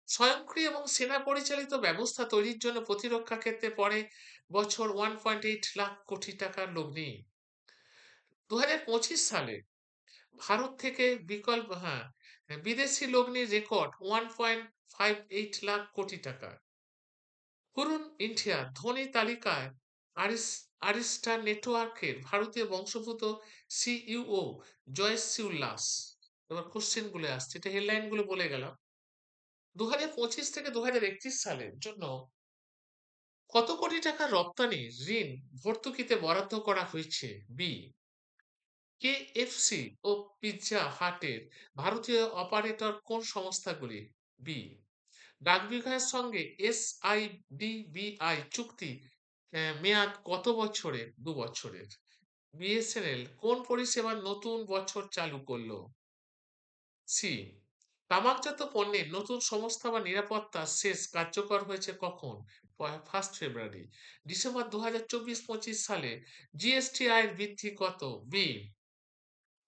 স্বয়ংক্রিয় এবং সেনা পরিচালিত ব্যবস্থা তৈরির জন্য প্রতিরক্ষা ক্ষেত্রে পরে বছর 1.8 লাখ কোটি টাকার লগ্নি। 2025 সালে ভারত থেকে বিদেশি লগ্নির রেকর্ড 1.58 লাখ কোটি টাকা। হুরুন ইন্ডিয়া ধনী তালিকায় আরিস্টা নেটওয়ার্কের ভারতীয় বংশোদ্ভূত সিইও জয়শ্রী উল্লাস। এবার কোশ্চেন গুলো আসছে, এটা হেডলাইন গুলো বলে গেলাম। 2025 থেকে 2031 সালের জন্য কত কোটি টাকা রপ্তানি ঋণ ভর্তুকিতে বরাদ্দ করা হয়েছে? বি। কেএফসি ও পিৎজা হাটের ভারতীয় অপারেটর কোন সংস্থাগুলি? বি। ডাক বিভাগের সঙ্গে এসআইডিবিআই চুক্তি মেয়াদ কত বছরের? 2 বছরের। বিএসএনএল কোন পরিষেবার নতুন বছর চালু করলো? সি। তামাকজাত পণ্যের নতুন সংস্থা বা নিরাপত্তা শেষ কার্যকর হয়েছে কখন? 1 ফেব্রুয়ারি। ডিসেম্বর 2024-25 সালে জিএসটি আয়ের বৃদ্ধি কত? বি।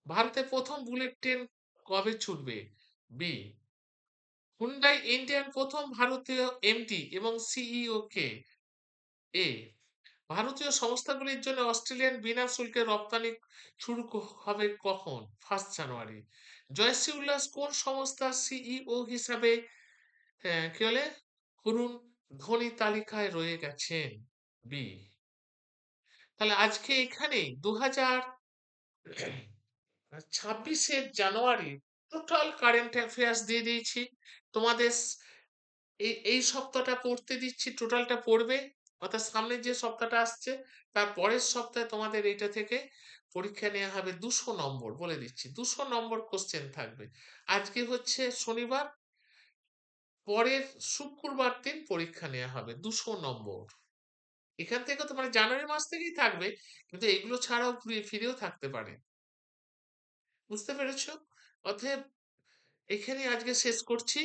ভারতে প্রথম বুলেট ট্রেন কবে ছুটবে? বি। হুন্ডাই ইন্ডিয়ার প্রথম ভারতীয় এমডি এবং সিইও কে? এ। ভারতীয় সংস্থাগুলির জন্য অস্ট্রেলিয়ান বিনা শুল্কে রপ্তানি শুরু হবে কখন? 1 জানুয়ারি। জয়শ্রী উল্লাস কোন সংস্থার সিইও হিসাবে কি বলে হুরুন ধনী তালিকায় রয়ে গেছেন? বি। তাহলে আজকে এখানে 2026 জানুয়ারি টোটাল কারেন্ট অ্যাফেয়ার্স দিয়ে দিয়েছি তোমাদের। এই সপ্তাহটা পড়তে দিচ্ছি, টোটালটা পড়বে, অর্থাৎ সামনে যে সপ্তাহটা আসছে তার পরের সপ্তাহে তোমাদের এইটা থেকে পরীক্ষা নেওয়া হবে 200 নম্বর। বলে দিচ্ছি 200 নম্বর কোশ্চেন থাকবে। আজকে হচ্ছে শনিবার, পরের শুক্রবার দিন পরীক্ষা নেওয়া হবে 200 নম্বর। এখান থেকে তোমার জানুয়ারি মাস থেকেই থাকবে, কিন্তু এগুলো ছাড়াও ঘুরে ফিরেও থাকতে পারে। বুঝতে পেরেছো? অতএব এখানে আজকে শেষ করছি।